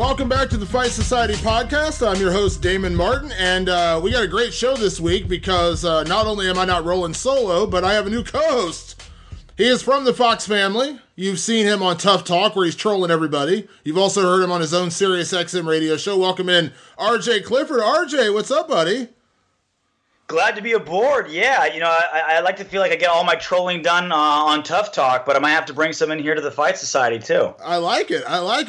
Welcome back to the Fight Society podcast. I'm your host, Damon Martin, and we got a great show this week because not only am I not rolling solo, but I have a new co-host. He is from the Fox family. You've seen him on Tough Talk where he's trolling everybody. You've also heard him on his own Sirius XM radio show. Welcome in RJ Clifford. RJ, what's up, buddy? Glad to be aboard. Yeah, I like to feel like I get all my trolling done on Tough Talk, but I might have to bring some in here to the Fight Society too. I like it.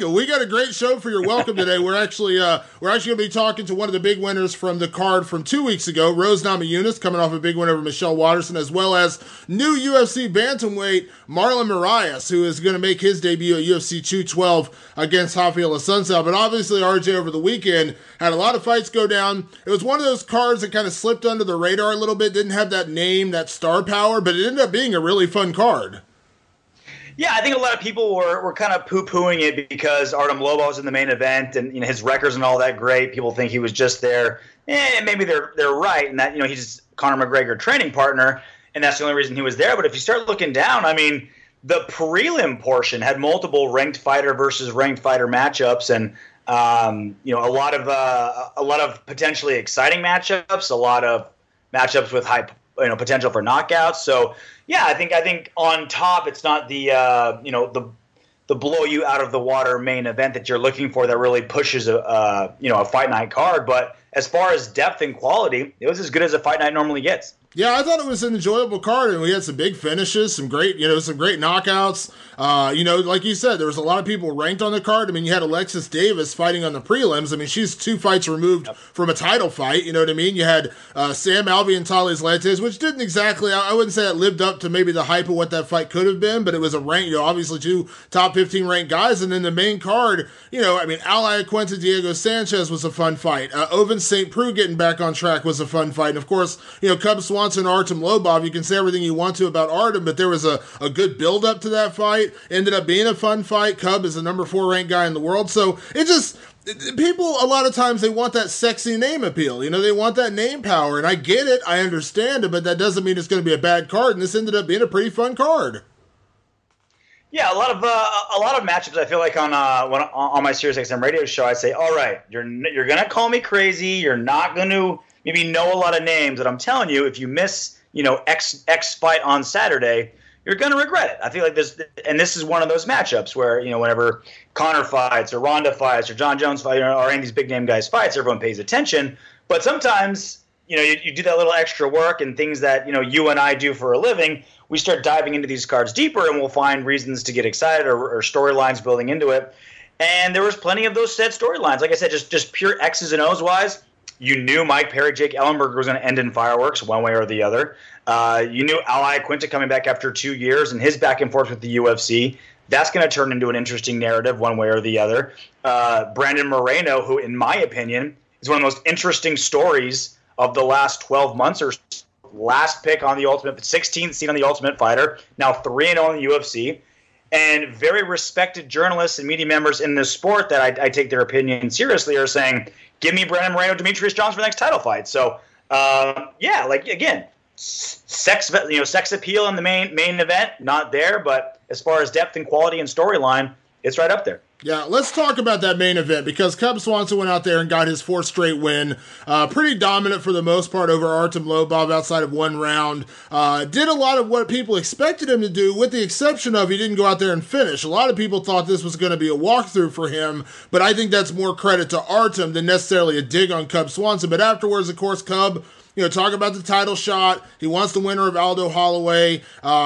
We got a great show for your welcome today. We're actually going to be talking to one of the big winners from the card from 2 weeks ago, Rose Namajunas, coming off a big win over Michelle Waterson, as well as new UFC bantamweight Marlon Moraes, who is going to make his debut at UFC 212 against Rafael Assunção. But obviously, RJ over the weekend had a lot of fights go down. It was one of those cards that kind of slipped under the radar a little bit, didn't have that name, that star power, but it ended up being a really fun card. Yeah, I think a lot of people were kind of poo-pooing it because Artem Lobov was in the main event and his records and all that great. People think he was just there. Maybe they're right in that he's Conor McGregor training partner, and that's the only reason he was there. But if you start looking down, I mean, the prelim portion had multiple ranked fighter versus ranked fighter matchups, and a lot of potentially exciting matchups, a lot of matchups with high potential for knockouts. So yeah, I think on top it's not the the blow you out of the water main event that you're looking for that really pushes a fight night card. But as far as depth and quality, it was as good as a fight night normally gets. Yeah, I thought it was an enjoyable card, and we had some big finishes, some great knockouts. Like you said, there was a lot of people ranked on the card. I mean, you had Alexis Davis fighting on the prelims. I mean, she's 2 fights removed from a title fight. You know what I mean? You had Sam Alvey and Tales Lantes, which didn't exactly, I wouldn't say it lived up to maybe the hype of what that fight could have been, but it was a ranked, obviously 2 top 15 ranked guys. And then the main card, Al Iaquinta, Diego Sanchez was a fun fight. Ovince St. Preux getting back on track was a fun fight. And of course, Cub Swanson, Artem Lobov, you can say everything you want to about Artem, but there was a good build-up to that fight. Ended up being a fun fight. Cub is the number 4 ranked guy in the world. So people, a lot of times, they want that sexy name appeal. They want that name power, and I get it. I understand it, but that doesn't mean it's going to be a bad card, and this ended up being a pretty fun card. Yeah, a lot of matchups. I feel like on my Sirius XM radio show, I say, all right, you're gonna call me crazy. You're not going to maybe know a lot of names, but I'm telling you, if you miss X fight on Saturday, you're going to regret it. I feel like this is one of those matchups where whenever Conor fights or Ronda fights or John Jones fights or any of these big name guys fights, everyone pays attention. But sometimes you do that little extra work and things that you and I do for a living. We start diving into these cards deeper, and we'll find reasons to get excited or storylines building into it. And there was plenty of those set storylines. Like I said, just pure X's and O's wise. You knew Mike Perry, Jake Ellenberger was going to end in fireworks one way or the other. You knew Al Iaquinta coming back after 2 years and his back and forth with the UFC. That's going to turn into an interesting narrative one way or the other. Brandon Moreno, who, in my opinion, is one of the most interesting stories of the last 12 months or so. Last pick on the Ultimate, 16th seed on the Ultimate Fighter, now 3-0 in the UFC. And very respected journalists and media members in this sport that I take their opinion seriously are saying, give me Brandon Moreno, Demetrius Johnson for the next title fight. So, again, sex appeal in the main event, not there. But as far as depth and quality and storyline, it's right up there. Yeah, let's talk about that main event because Cub Swanson went out there and got his 4th straight win. Pretty dominant for the most part over Artem Lobov outside of 1 round. Did a lot of what people expected him to do, with the exception of he didn't go out there and finish. A lot of people thought this was going to be a walkthrough for him, but I think that's more credit to Artem than necessarily a dig on Cub Swanson. But afterwards, of course, Cub talk about the title shot. He wants the winner of Aldo Holloway.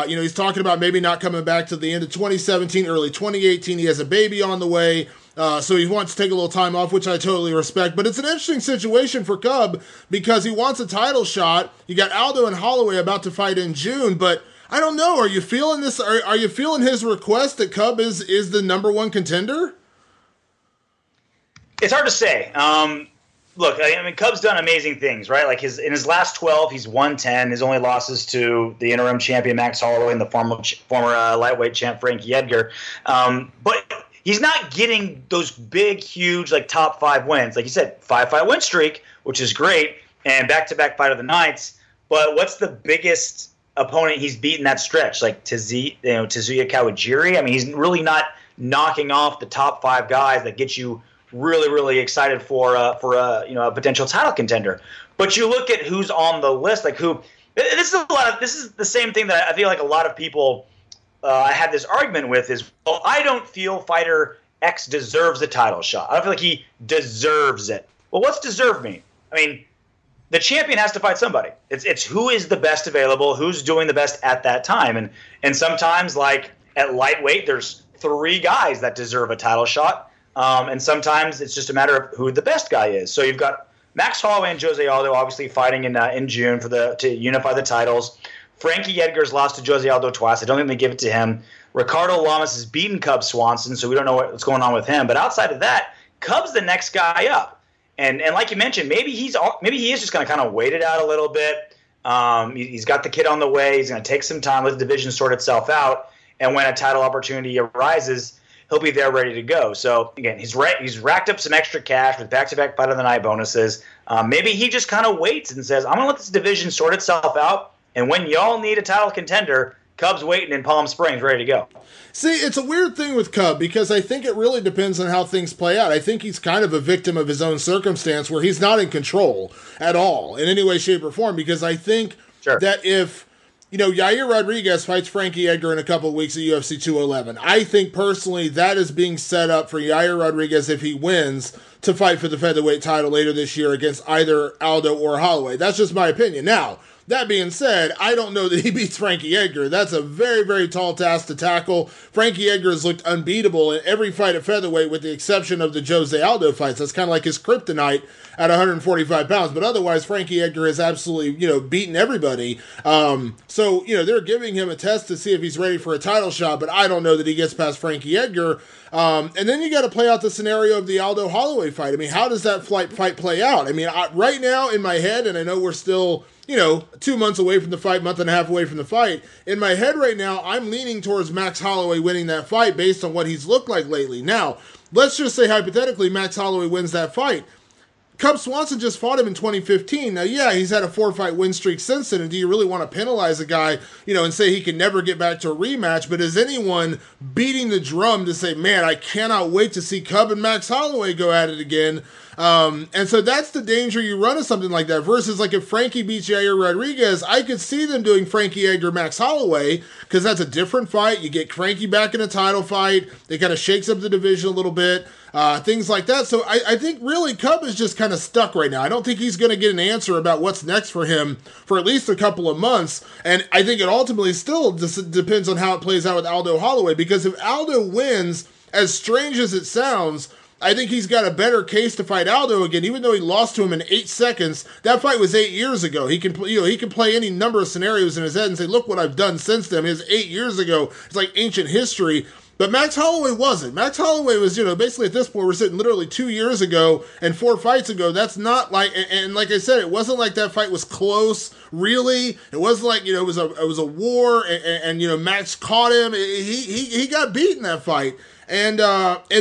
He's talking about maybe not coming back to the end of 2017, early 2018. He has a baby on the way. So he wants to take a little time off, which I totally respect. But it's an interesting situation for Cub because he wants a title shot. You got Aldo and Holloway about to fight in June, but I don't know. Are you feeling this? Are you feeling his request that Cub is the number 1 contender? It's hard to say. Look, I mean, Cub's done amazing things, right? Like in his last 12, he's won 10. His only losses to the interim champion Max Holloway and the former lightweight champ Frankie Edgar. But he's not getting those big, huge, top 5 wins. Like you said, 5-fight win streak, which is great, and back-to-back fight of the nights. But what's the biggest opponent he's beaten that stretch? Like Tezuya Kawajiri? I mean, he's really not knocking off the top 5 guys that get you really, really excited for a potential title contender. But you look at who's on the list, like who. This is the same thing that I feel like a lot of people I had this argument with is, well, I don't feel fighter X deserves a title shot. I don't feel like he deserves it. Well, what's deserve mean? I mean, the champion has to fight somebody. It's who is the best available, who's doing the best at that time. And sometimes, like at lightweight, there's 3 guys that deserve a title shot. And sometimes it's just a matter of who the best guy is. So you've got Max Holloway and Jose Aldo obviously fighting in June to unify the titles. Frankie Edgar's lost to Jose Aldo twice. I don't think they give it to him. Ricardo Lamas has beaten Cub Swanson, so we don't know what's going on with him. But outside of that, Cub's the next guy up. And like you mentioned, maybe he is just going to kind of wait it out a little bit. He's got the kid on the way. He's going to take some time, let the division sort itself out. And when a title opportunity arises, he'll be there ready to go. So, again, he's racked up some extra cash with back-to-back Fight of the Night bonuses. Maybe he just kind of waits and says, I'm going to let this division sort itself out. And when y'all need a title contender, Cub's waiting in Palm Springs, ready to go. See, it's a weird thing with Cub because I think it really depends on how things play out. I think he's kind of a victim of his own circumstance where he's not in control at all in any way, shape, or form, because I think that if, Yair Rodriguez fights Frankie Edgar in a couple of weeks at UFC 211, I think personally that is being set up for Yair Rodriguez, if he wins, to fight for the featherweight title later this year against either Aldo or Holloway. That's just my opinion. Now, that being said, I don't know that he beats Frankie Edgar. That's a very, very tall task to tackle. Frankie Edgar has looked unbeatable in every fight at featherweight with the exception of the Jose Aldo fights. That's kind of like his kryptonite at 145 pounds. But otherwise, Frankie Edgar has absolutely, beaten everybody. So, they're giving him a test to see if he's ready for a title shot, but I don't know that he gets past Frankie Edgar. And then you got to play out the scenario of the Aldo Holloway fight. I mean, how does that fight play out? I mean, right now in my head, and I know we're still 2 months away from the fight, month and a half away from the fight. In my head right now, I'm leaning towards Max Holloway winning that fight based on what he's looked like lately. Now, let's just say hypothetically Max Holloway wins that fight. Cub Swanson just fought him in 2015. Now, yeah, he's had a 4-fight win streak since then, and do you really want to penalize a guy, and say he can never get back to a rematch? But is anyone beating the drum to say, man, I cannot wait to see Cub and Max Holloway go at it again? And so that's the danger you run of something like that. Versus like if Frankie beats Yair Rodriguez, I could see them doing Frankie Edgar, Max Holloway, because that's a different fight. You get Frankie back in a title fight. It kind of shakes up the division a little bit. Things like that. So I think really Cub is just kind of stuck right now. I don't think he's going to get an answer about what's next for him for at least a couple of months. And I think it ultimately still depends on how it plays out with Aldo Holloway, because if Aldo wins, as strange as it sounds, I think he's got a better case to fight Aldo again, even though he lost to him in 8 seconds. That fight was 8 years ago. He can, he can play any number of scenarios in his head and say, look what I've done since then. It was 8 years ago. It's like ancient history. But Max Holloway wasn't. Max Holloway was, basically at this point, we're sitting literally 2 years ago and 4 fights ago. That's not like, and like I said, it wasn't like that fight was close, really. It wasn't like, it was a war and Max caught him. He got beat in that fight. And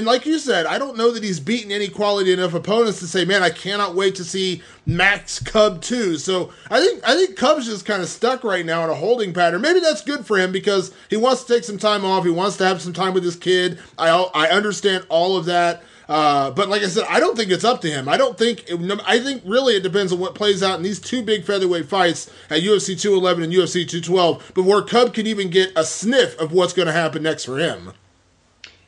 like you said, I don't know that he's beaten any quality enough opponents to say, man, I cannot wait to see Max Cub too. So I think Cub's just kind of stuck right now in a holding pattern. Maybe that's good for him because he wants to take some time off. He wants to have some time with his kid. I understand all of that. But like I said, I don't think it's up to him. I think really it depends on what plays out in these 2 big featherweight fights at UFC 211 and UFC 212 before Cub can even get a sniff of what's going to happen next for him.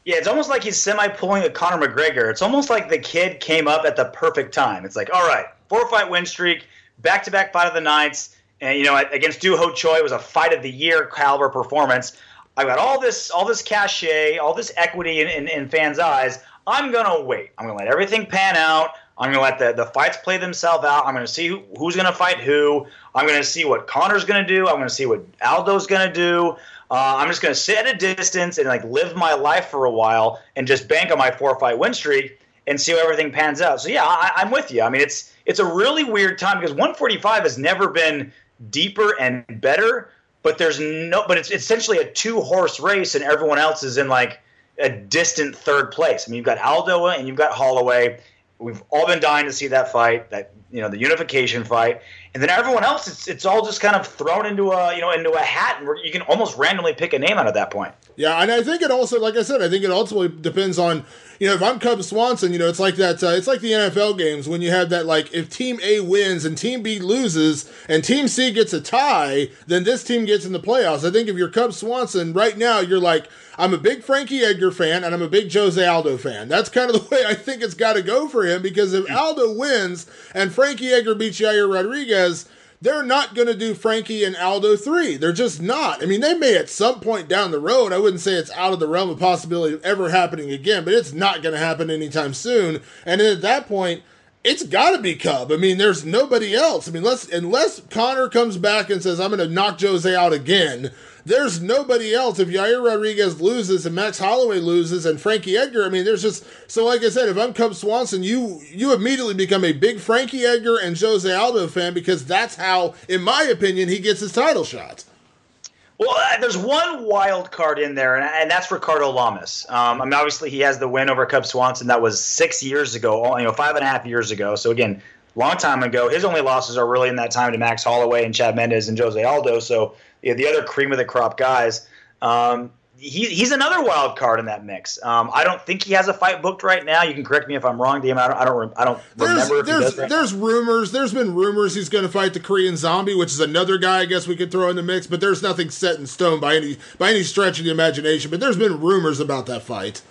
Yeah, it's almost like he's semi-pulling a Conor McGregor. It's almost like the kid came up at the perfect time. It's like, all right, 4-fight win streak, back-to-back Fight of the Nights, and against Du Ho Choi, it was a Fight of the Year caliber performance. I've got all this cachet, all this equity in fans' eyes. I'm gonna wait. I'm gonna let everything pan out. I'm gonna let the fights play themselves out. I'm gonna see who's gonna fight who. I'm gonna see what Conor's gonna do. I'm gonna see what Aldo's gonna do. I'm just going to sit at a distance and live my life for a while and just bank on my 4-fight win streak and see how everything pans out. So, yeah, I'm with you. I mean, it's a really weird time because 145 has never been deeper and better, but it's essentially a 2-horse race and everyone else is in a distant third place. I mean, you've got Aldo and you've got Holloway. We've all been dying to see that fight, the unification fight. And then everyone else, it's all just kind of thrown into a hat, and you can almost randomly pick a name out at that point. Yeah, and I think it also, like I said, I think it ultimately depends on, if I'm Cub Swanson, it's like that, it's like the NFL games when you have that, like, if Team A wins and Team B loses and Team C gets a tie, then this team gets in the playoffs. I think if you're Cub Swanson, right now, you're like, I'm a big Frankie Edgar fan and I'm a big Jose Aldo fan. That's kind of the way I think it's got to go for him, because if Aldo wins and Frankie Edgar beats Yair Rodriguez, they're not going to do Frankie and Aldo 3. They're just not. I mean, they may at some point down the road. I wouldn't say it's out of the realm of possibility of ever happening again, but it's not going to happen anytime soon. And then at that point, it's got to be Cub. I mean, there's nobody else. I mean, unless Conor comes back and says, I'm going to knock Jose out again, there's nobody else. If Yair Rodriguez loses and Max Holloway loses and Frankie Edgar, I mean, there's just, so like I said, if I'm Cub Swanson, you immediately become a big Frankie Edgar and Jose Aldo fan, because that's how, in my opinion, he gets his title shot. Well, there's one wild card in there, and that's Ricardo Lamas. I mean, obviously, he has the win over Cub Swanson. That was 6 years ago, 5.5 years ago. So, again, long time ago. His only losses are really in that time to Max Holloway and Chad Mendes and Jose Aldo. So, the other cream of the crop guys. He's another wild card in that mix. I don't think he has a fight booked right now. You can correct me if I'm wrong, Damon. I don't remember if he does right There's rumors. There's been rumors he's going to fight the Korean Zombie, which is another guy I guess we could throw in the mix. But there's nothing set in stone by any stretch of the imagination. But there's been rumors about that fight.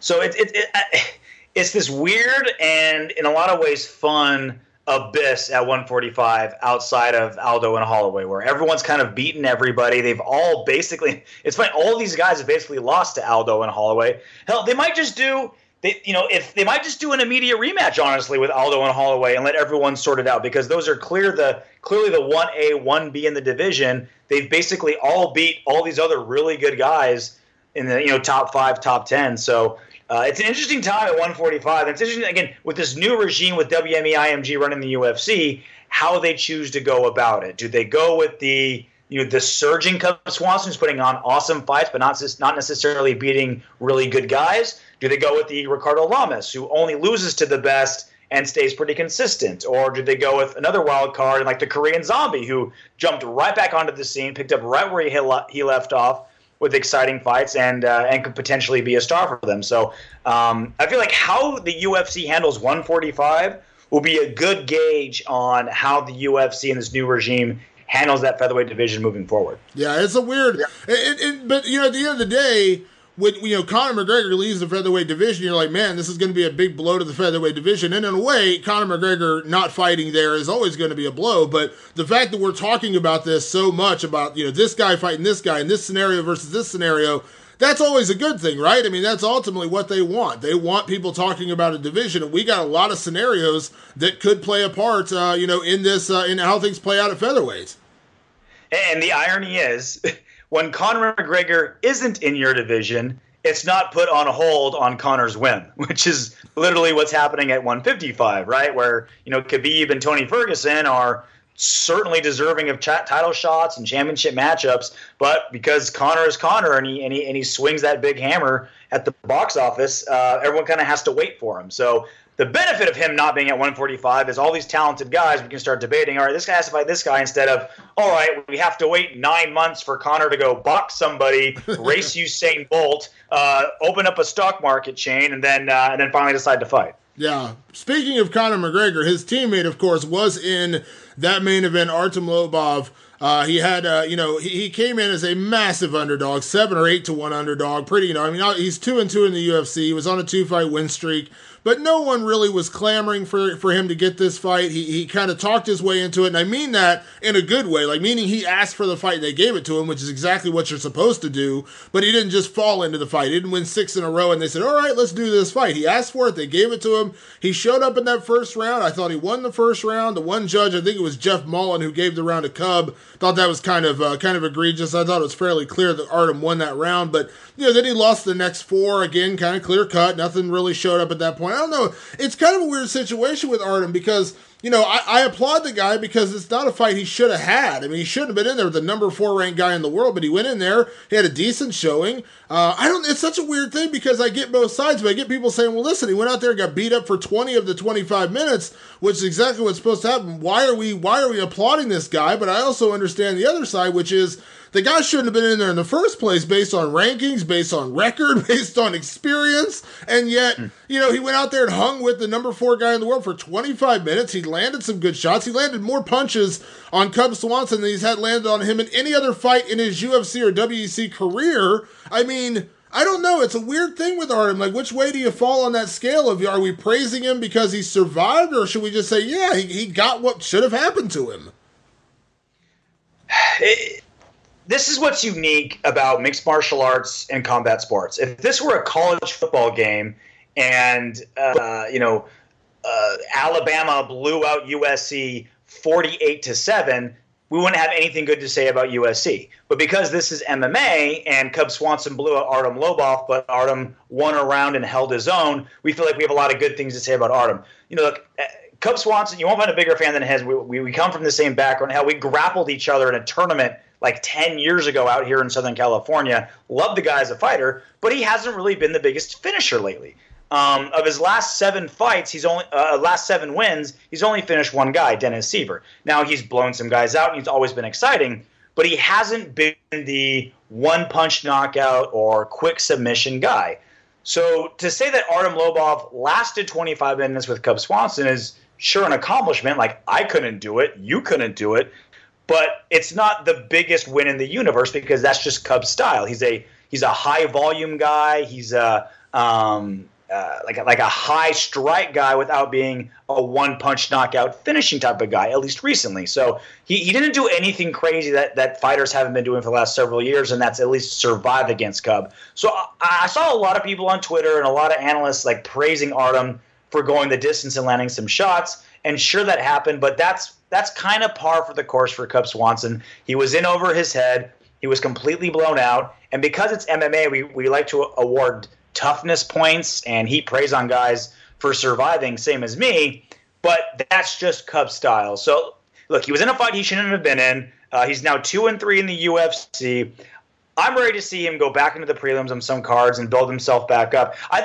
So it's this weird and in a lot of ways fun abyss at 145 outside of Aldo and Holloway, where everyone's kind of beaten everybody. They've all basically, it's funny, all these guys have basically lost to Aldo and Holloway. Hell, they might just do an immediate rematch, honestly, with Aldo and Holloway and let everyone sort it out, because those are clearly the 1A, 1B in the division. They've basically all beat all these other really good guys in the top 5, top 10. So it's an interesting time at 145. And it's interesting, again, with this new regime with WME, IMG running the UFC, how they choose to go about it. Do they go with the surging Cub Swanson who's putting on awesome fights but not necessarily beating really good guys? Do they go with the Ricardo Lamas, who only loses to the best and stays pretty consistent? Or do they go with another wild card like the Korean Zombie, who jumped right back onto the scene, picked up right where he left off, with exciting fights and could potentially be a star for them. So I feel like how the UFC handles 145 will be a good gauge on how the UFC and this new regime handles that featherweight division moving forward. Yeah, it's a weird. Yeah. But at the end of the day, when Conor McGregor leaves the featherweight division, you're like, man, this is going to be a big blow to the featherweight division. And in a way, Conor McGregor not fighting there is always going to be a blow. But the fact that we're talking about this so much about this guy fighting this guy in this scenario versus this scenario, that's always a good thing, right? I mean, that's ultimately what they want. They want people talking about a division, and we got a lot of scenarios that could play a part, in this, in how things play out at featherweight. And the irony is, when Conor McGregor isn't in your division, it's not put on hold on Conor's whim, which is literally what's happening at 155, right? Where, Khabib and Tony Ferguson are certainly deserving of title shots and championship matchups, but because Conor is Conor and he swings that big hammer at the box office, everyone kind of has to wait for him. So the benefit of him not being at 145 is all these talented guys, we can start debating, all right, this guy has to fight this guy, instead of, all right, we have to wait 9 months for Conor to go box somebody, race Usain Bolt, open up a stock market chain, and then finally decide to fight. Yeah. Speaking of Conor McGregor, his teammate, of course, was in that main event, Artem Lobov. He had, he came in as a massive underdog, 7 or 8 to 1 underdog. Pretty, he's 2-2 in the UFC. He was on a 2-fight win streak, but no one really was clamoring for him to get this fight. He kind of talked his way into it, and I mean that in a good way, like meaning he asked for the fight and they gave it to him, which is exactly what you're supposed to do, but he didn't just fall into the fight. He didn't win 6 in a row and they said, all right, let's do this fight. He asked for it, they gave it to him. He showed up in that first round. I thought he won the first round. The one judge, I think it was Jeff Mullen, who gave the round to Cub, thought that was kind of egregious. I thought it was fairly clear that Artem won that round, but then he lost the next 4, again, kind of clear cut. Nothing really showed up at that point. I don't know. It's kind of a weird situation with Artem because, I applaud the guy because it's not a fight he should have had. I mean, he shouldn't have been in there with the number 4 ranked guy in the world, but he went in there. He had a decent showing. It's such a weird thing because I get both sides, but I get people saying, well, listen, he went out there and got beat up for 20 of the 25 minutes, which is exactly what's supposed to happen. Why are we applauding this guy? But I also understand the other side, which is the guy shouldn't have been in there in the first place based on rankings, based on record, based on experience. And yet, you know, he went out there and hung with the number 4 guy in the world for 25 minutes. He landed some good shots. He landed more punches on Cub Swanson than he's had landed on him in any other fight in his UFC or WEC career. I mean, I don't know. It's a weird thing with Artem. Like, which way do you fall on that scale of, are we praising him because he survived, or should we just say, yeah, he got what should have happened to him? This is what's unique about mixed martial arts and combat sports. If this were a college football game and, Alabama blew out USC 48-7, we wouldn't have anything good to say about USC. But because this is MMA and Cub Swanson blew out Artem Lobov, but Artem won a round and held his own, we feel like we have a lot of good things to say about Artem. You know, look, Cub Swanson, you won't find a bigger fan than his. We come from the same background. Hell, we grappled each other in a tournament like 10 years ago out here in Southern California. Love the guy as a fighter, but he hasn't really been the biggest finisher lately. Of his last 7 fights, last 7 wins, he's only finished one guy, Dennis Seaver. Now, he's blown some guys out, and he's always been exciting, but he hasn't been the one-punch knockout or quick submission guy. So to say that Artem Lobov lasted 25 minutes with Cub Swanson is sure an accomplishment. Like, I couldn't do it, you couldn't do it, but it's not the biggest win in the universe because that's just Cub's style. He's a high-volume guy. He's like a high strike guy without being a one-punch knockout finishing type of guy, at least recently. So he didn't do anything crazy that fighters haven't been doing for the last several years, and that's at least survive against Cub. So I saw a lot of people on Twitter and a lot of analysts like praising Artem for going the distance and landing some shots, and sure, that happened, but that's kind of par for the course for Cub Swanson. He was in over his head. He was completely blown out, and because it's MMA, we like to award toughness points and heat praise on guys for surviving, same as me, but that's just Cub style. So look, he was in a fight he shouldn't have been in. He's now 2-3 in the UFC. I'm ready to see him go back into the prelims on some cards and build himself back up. I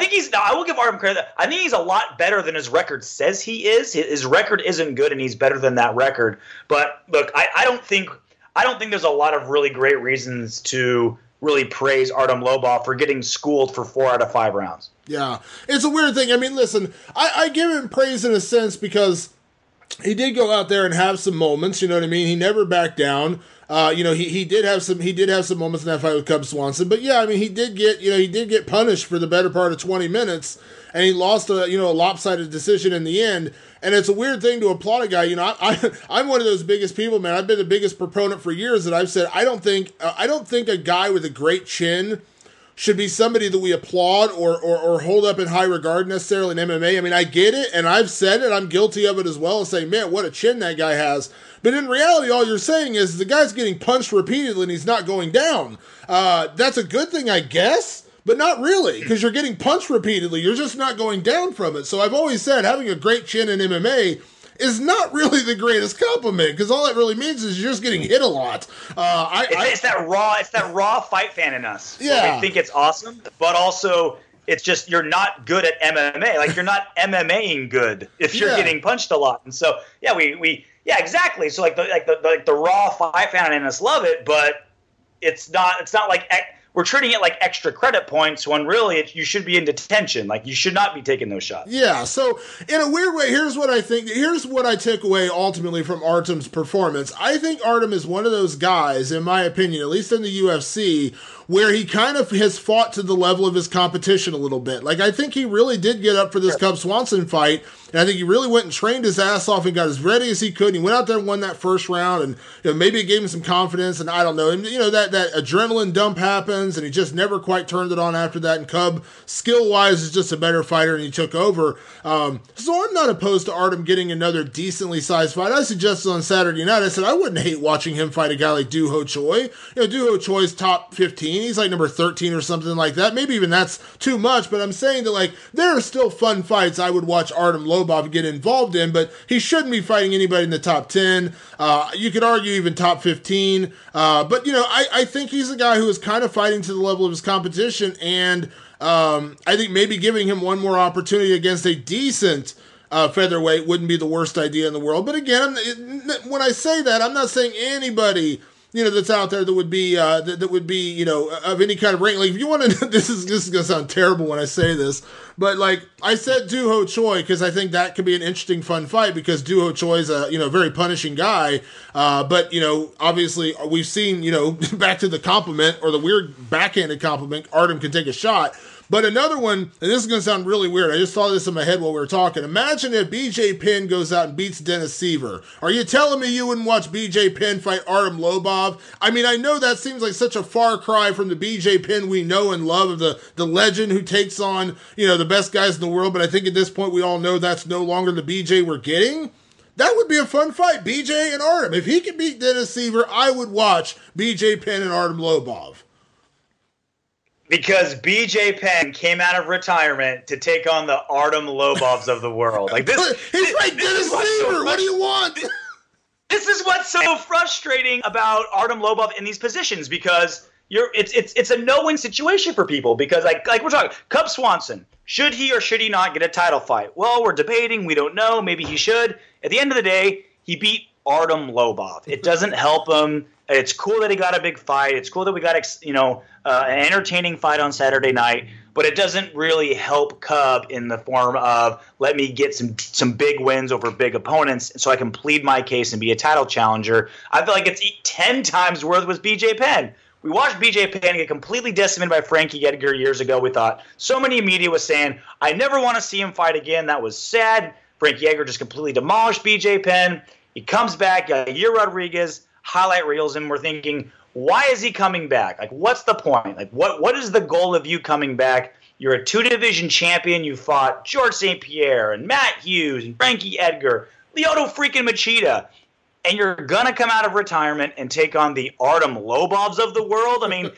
will give Artem credit. I think he's a lot better than his record says he is. His record isn't good, and he's better than that record. But look, I don't think there's a lot of really great reasons to really praise Artem Lobov for getting schooled for 4 out of 5 rounds. Yeah, it's a weird thing. I mean, listen, I give him praise in a sense because he did go out there and have some moments. You know what I mean? He never backed down. He did have some moments in that fight with Cub Swanson. But yeah, I mean, he did get punished for the better part of 20 minutes, and he lost a lopsided decision in the end. And it's a weird thing to applaud a guy. You know, I'm one of those biggest people, man. I've been the biggest proponent for years that I've said I don't think a guy with a great chin should be somebody that we applaud or hold up in high regard necessarily in MMA. I mean, I get it, and I've said it. I'm guilty of it as well, saying, man, what a chin that guy has. But in reality, all you're saying is the guy's getting punched repeatedly and he's not going down. That's a good thing, I guess. But not really, because you're getting punched repeatedly. You're just not going down from it. So I've always said having a great chin in MMA is not really the greatest compliment, because all that really means is you're just getting hit a lot. It's that raw fight fan in us. Yeah. We think it's awesome, but also it's just you're not good at MMA. Like, you're not MMAing good if you're getting punched a lot. And so yeah, yeah, exactly. So like the raw fight fan in us love it, but it's not like we're treating it like extra credit points when really you should be in detention. Like, you should not be taking those shots. Yeah, so in a weird way, here's what I took away ultimately from Artem's performance. I think Artem is one of those guys, in my opinion, at least in the UFC, where he kind of has fought to the level of his competition a little bit. Like, I think he really did get up for this Cub Swanson fight, and I think he really went and trained his ass off and got as ready as he could. And he went out there and won that first round, and maybe it gave him some confidence, and I don't know. And, that adrenaline dump happens, and he just never quite turned it on after that. And Cub, skill-wise, is just a better fighter, and he took over. So I'm not opposed to Artem getting another decently sized fight. I suggested on Saturday night, I said I wouldn't hate watching him fight a guy like Doo Ho Choi. Doo Ho Choi's top 15. He's like number 13 or something like that. Maybe even that's too much, but I'm saying that, like, there are still fun fights I would watch Artem Lobov get involved in, but he shouldn't be fighting anybody in the top 10. You could argue even top 15. But, I think he's a guy who is kind of fighting to the level of his competition, and I think maybe giving him one more opportunity against a decent featherweight wouldn't be the worst idea in the world. But again, when I say that, I'm not saying anybody that's out there that would be that would be of any kind of rank. Like if you want to, this is gonna sound terrible when I say this, but like I said, Doo Ho Choi because I think that could be an interesting, fun fight because Doo Ho Choi is a very punishing guy, but obviously we've seen back to the compliment or the weird backhanded compliment, Artem can take a shot. But another one, and this is going to sound really weird, I just thought of this in my head while we were talking. Imagine if BJ Penn goes out and beats Dennis Seaver. Are you telling me you wouldn't watch BJ Penn fight Artem Lobov? I mean, I know that seems like such a far cry from the BJ Penn we know and love of the legend who takes on, the best guys in the world, but I think at this point we all know that's no longer the BJ we're getting. That would be a fun fight, BJ and Artem. If he could beat Dennis Seaver, I would watch BJ Penn and Artem Lobov. Because BJ Penn came out of retirement to take on the Artem Lobovs of the world. Like this, he's like Dennis Seaver. What do you want? This is what's so frustrating about Artem Lobov in these positions because it's a no-win situation for people because like we're talking Cub Swanson. Should he or should he not get a title fight? Well, we're debating. We don't know. Maybe he should. At the end of the day, he beat Artem Lobov. It doesn't help him. It's cool that he got a big fight. It's cool that we got an entertaining fight on Saturday night, but it doesn't really help Cub in the form of let me get some big wins over big opponents so I can plead my case and be a title challenger. I feel like it's 10 times worth with BJ Penn. We watched BJ Penn get completely decimated by Frankie Edgar years ago. We thought so many media was saying, I never want to see him fight again. That was sad. Frankie Edgar just completely demolished BJ Penn. He comes back, Yair Rodriguez, highlight reels, and we're thinking, why is he coming back? Like, what's the point? Like, what is the goal of you coming back? You're a 2-division champion. You fought George St. Pierre and Matt Hughes and Frankie Edgar, Lyoto freaking Machida, and you're gonna come out of retirement and take on the Artem Lobovs of the world. I mean,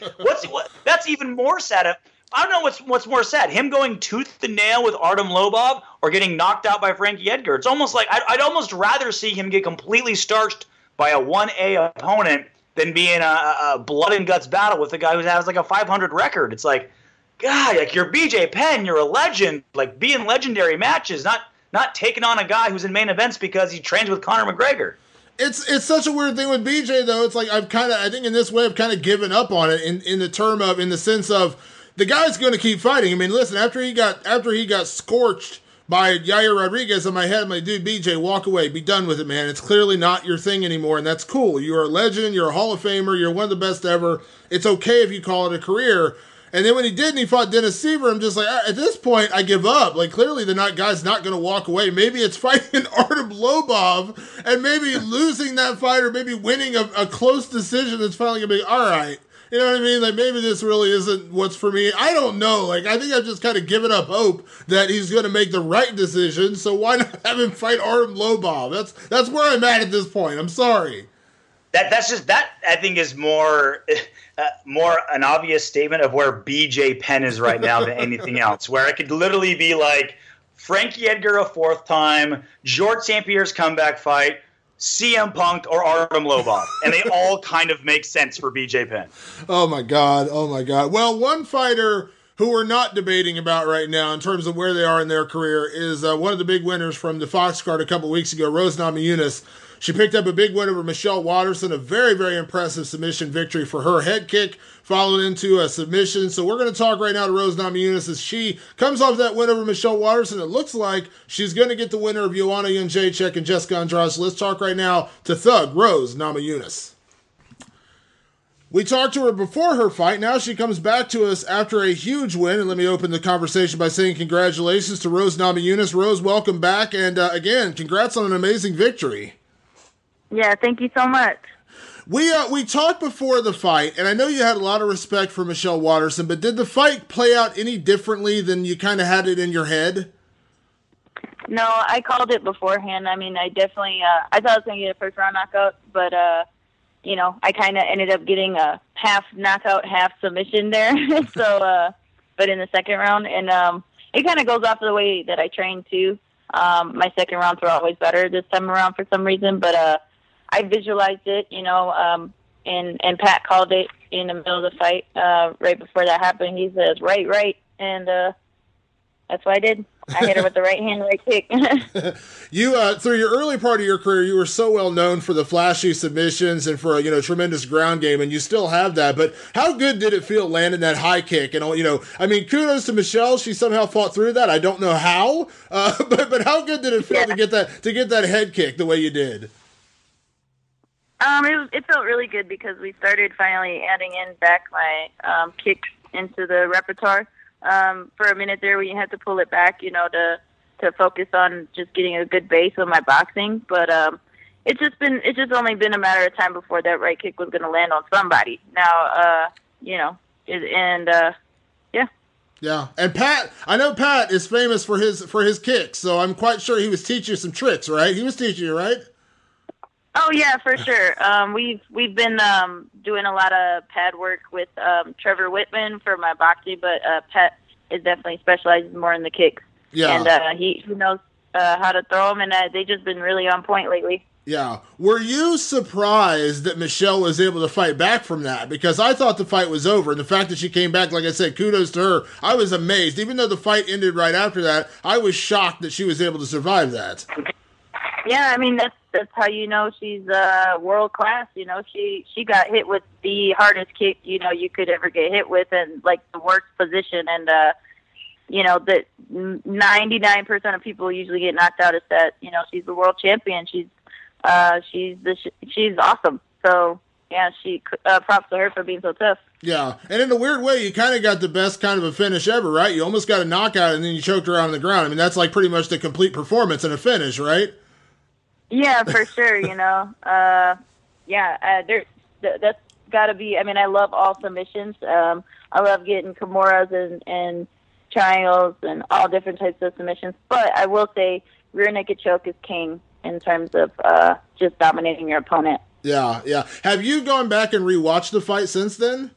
that's even more sad. I don't know what's more sad, him going tooth and nail with Artem Lobov or getting knocked out by Frankie Edgar. It's almost like I'd almost rather see him get completely starched by a 1A opponent than be in a blood and guts battle with a guy who has like a 500 record. It's like, God, like you're BJ Penn, you're a legend, like be in legendary matches, not taking on a guy who's in main events because he trains with Conor McGregor. It's such a weird thing with BJ though. It's like I think in this way I've kind of given up on it in the sense of the guy's going to keep fighting. I mean, listen, after he got scorched by Yair Rodriguez in my head, I'm like, dude, BJ, walk away. Be done with it, man. It's clearly not your thing anymore, and that's cool. You're a legend. You're a Hall of Famer. You're one of the best ever. It's okay if you call it a career. And then when he did and he fought Dennis Seaver, I'm just like, at this point, I give up. Like, clearly the guy's not going to walk away. Maybe it's fighting Artem Lobov and maybe losing that fight or maybe winning a close decision that's finally going to be, all right. You know what I mean? Like, maybe this really isn't what's for me. I don't know. Like, I think I've just kind of given up hope that he's going to make the right decision. So why not have him fight Artem Lobov? That's where I'm at this point. I'm sorry. That I think is more an obvious statement of where BJ Penn is right now than anything else. Where it could literally be like Frankie Edgar a fourth time, George St. Pierre's comeback fight, CM Punk or Artem Lobov, and they all kind of make sense for BJ Penn. Oh my God. Well, one fighter who we're not debating about right now in terms of where they are in their career is one of the big winners from the Fox card a couple weeks ago, Rose Namajunas. She picked up a big win over Michelle Waterson, a very, very impressive submission victory for her. Head kick followed into a submission. So we're going to talk right now to Rose Namajunas as she comes off that win over Michelle Waterson. It looks like she's going to get the winner of Joanna Jędrzejczyk and Jessica Andrade. So let's talk right now to Thug Rose Namajunas. We talked to her before her fight. Now she comes back to us after a huge win. And let me open the conversation by saying congratulations to Rose Namajunas. Rose, welcome back. And again, congrats on an amazing victory. Yeah, thank you so much. We talked before the fight, and I know you had a lot of respect for Michelle Waterson, but did the fight play out any differently than you kind of had it in your head? No, I called it beforehand. I mean, I definitely, I thought I was going to get a first round knockout, but, I kind of ended up getting a half knockout, half submission there. But in the second round, and it kind of goes off of the way that I train too. My second rounds were always better this time around for some reason, but I visualized it, and Pat called it in the middle of the fight right before that happened. He says, right, and that's what I did. I hit her with the right hand, right kick. You, through your early part of your career, you were so well known for the flashy submissions and for a tremendous ground game, and you still have that. But how good did it feel landing that high kick? And I mean, kudos to Michelle. She somehow fought through that. I don't know how, but how good did it feel to get that head kick the way you did? It felt really good because we started finally adding in back my kicks into the repertoire. For a minute there, we had to pull it back, to focus on just getting a good base of my boxing. But it's just only been a matter of time before that right kick was going to land on somebody. Now, yeah. Yeah, and Pat, I know Pat is famous for his kicks, so I'm quite sure he was teaching you some tricks, right? He was teaching you, right? Oh yeah, for sure. We've been doing a lot of pad work with Trevor Whitman for my boxing, but Pat is definitely specializes more in the kicks. Yeah, and he knows how to throw them, and they've just been really on point lately. Yeah. Were you surprised that Michelle was able to fight back from that? Because I thought the fight was over, and the fact that she came back, like I said, kudos to her. I was amazed. Even though the fight ended right after that, I was shocked that she was able to survive that. Yeah, I mean, that's how she's world class. She got hit with the hardest kick, you could ever get hit with, and like the worst position. And, that 99% of people usually get knocked out is that, she's the world champion. She's awesome. So yeah, props to her for being so tough. Yeah, and in a weird way, you kind of got the best kind of a finish ever, right? You almost got a knockout, and then you choked her out on the ground. I mean, that's like pretty much the complete performance and a finish, right? Yeah, for sure. That's got to be. I mean, I love all submissions. I love getting Kimuras and triangles and all different types of submissions. But I will say, rear naked choke is king in terms of just dominating your opponent. Yeah, yeah. Have you gone back and rewatched the fight since then?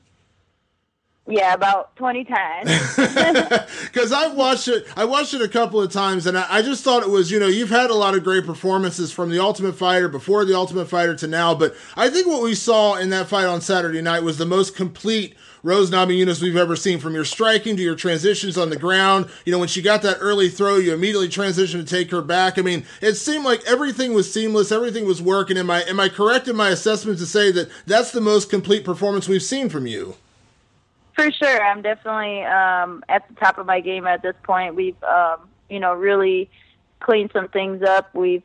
Yeah, about 20 times. Because I watched it a couple of times, and I just thought it was, you've had a lot of great performances from The Ultimate Fighter, before The Ultimate Fighter to now, but I think what we saw in that fight on Saturday night was the most complete Rose Namajunas we've ever seen, from your striking to your transitions on the ground. When she got that early throw, you immediately transitioned to take her back. I mean, it seemed like everything was seamless, everything was working. Am I correct in my assessment to say that that's the most complete performance we've seen from you? For sure. I'm definitely at the top of my game at this point. We've, really cleaned some things up. We've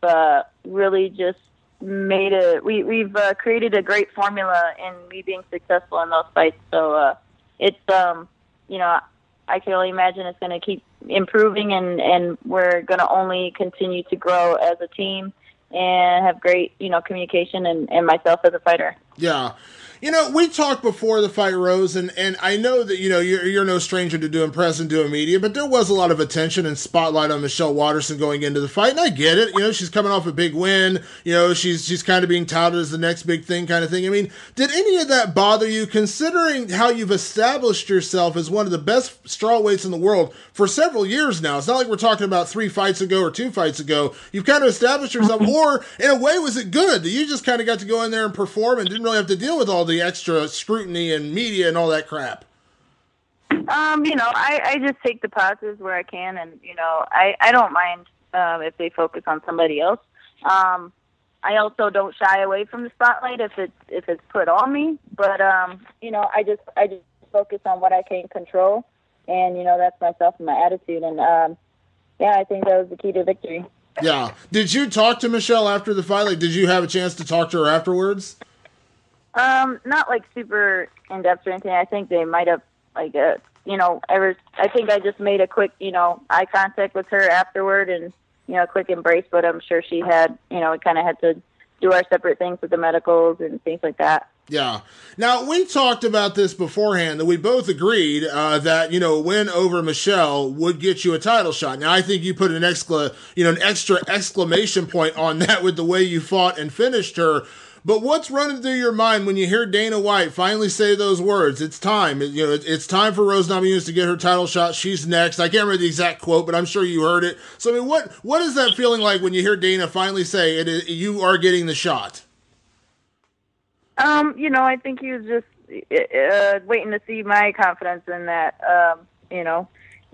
really just we've created a great formula in me being successful in those fights. So it's, I can only imagine it's going to keep improving, and we're going to only continue to grow as a team and have great, communication and myself as a fighter. Yeah. We talked before the fight, Rose, and I know that, you're no stranger to doing press and doing media, but there was a lot of attention and spotlight on Michelle Waterson going into the fight, and I get it. She's coming off a big win. She's kind of being touted as the next big thing kind of thing. I mean, did any of that bother you, considering how you've established yourself as one of the best strawweights in the world for several years now? It's not like we're talking about 3 fights ago or 2 fights ago. You've kind of established yourself, or in a way, was it good that you just kind of got to go in there and perform and didn't really have to deal with all the extra scrutiny and media and all that crap? I just take the positives where I can, and I don't mind if they focus on somebody else. I also don't shy away from the spotlight if it's put on me, but I just focus on what I can control, and that's myself and my attitude, and I think that was the key to victory. Yeah. Did you talk to Michelle after the fight? Like, did you have a chance to talk to her afterwards? Not like super in depth or anything. I think they might have I think I just made a quick, eye contact with her afterward, and, a quick embrace, but I'm sure she had, we kind of had to do our separate things with the medicals and things like that. Yeah. Now, we talked about this beforehand, that we both agreed that, a win over Michelle would get you a title shot. Now, I think you put an extra exclamation point on that with the way you fought and finished her. But what's running through your mind when you hear Dana White finally say those words? It's time. It's time for Rose Namajunas to get her title shot. She's next. I can't remember the exact quote, but I'm sure you heard it. So, I mean, what is that feeling like when you hear Dana finally say you are getting the shot? I think he was just waiting to see my confidence in that.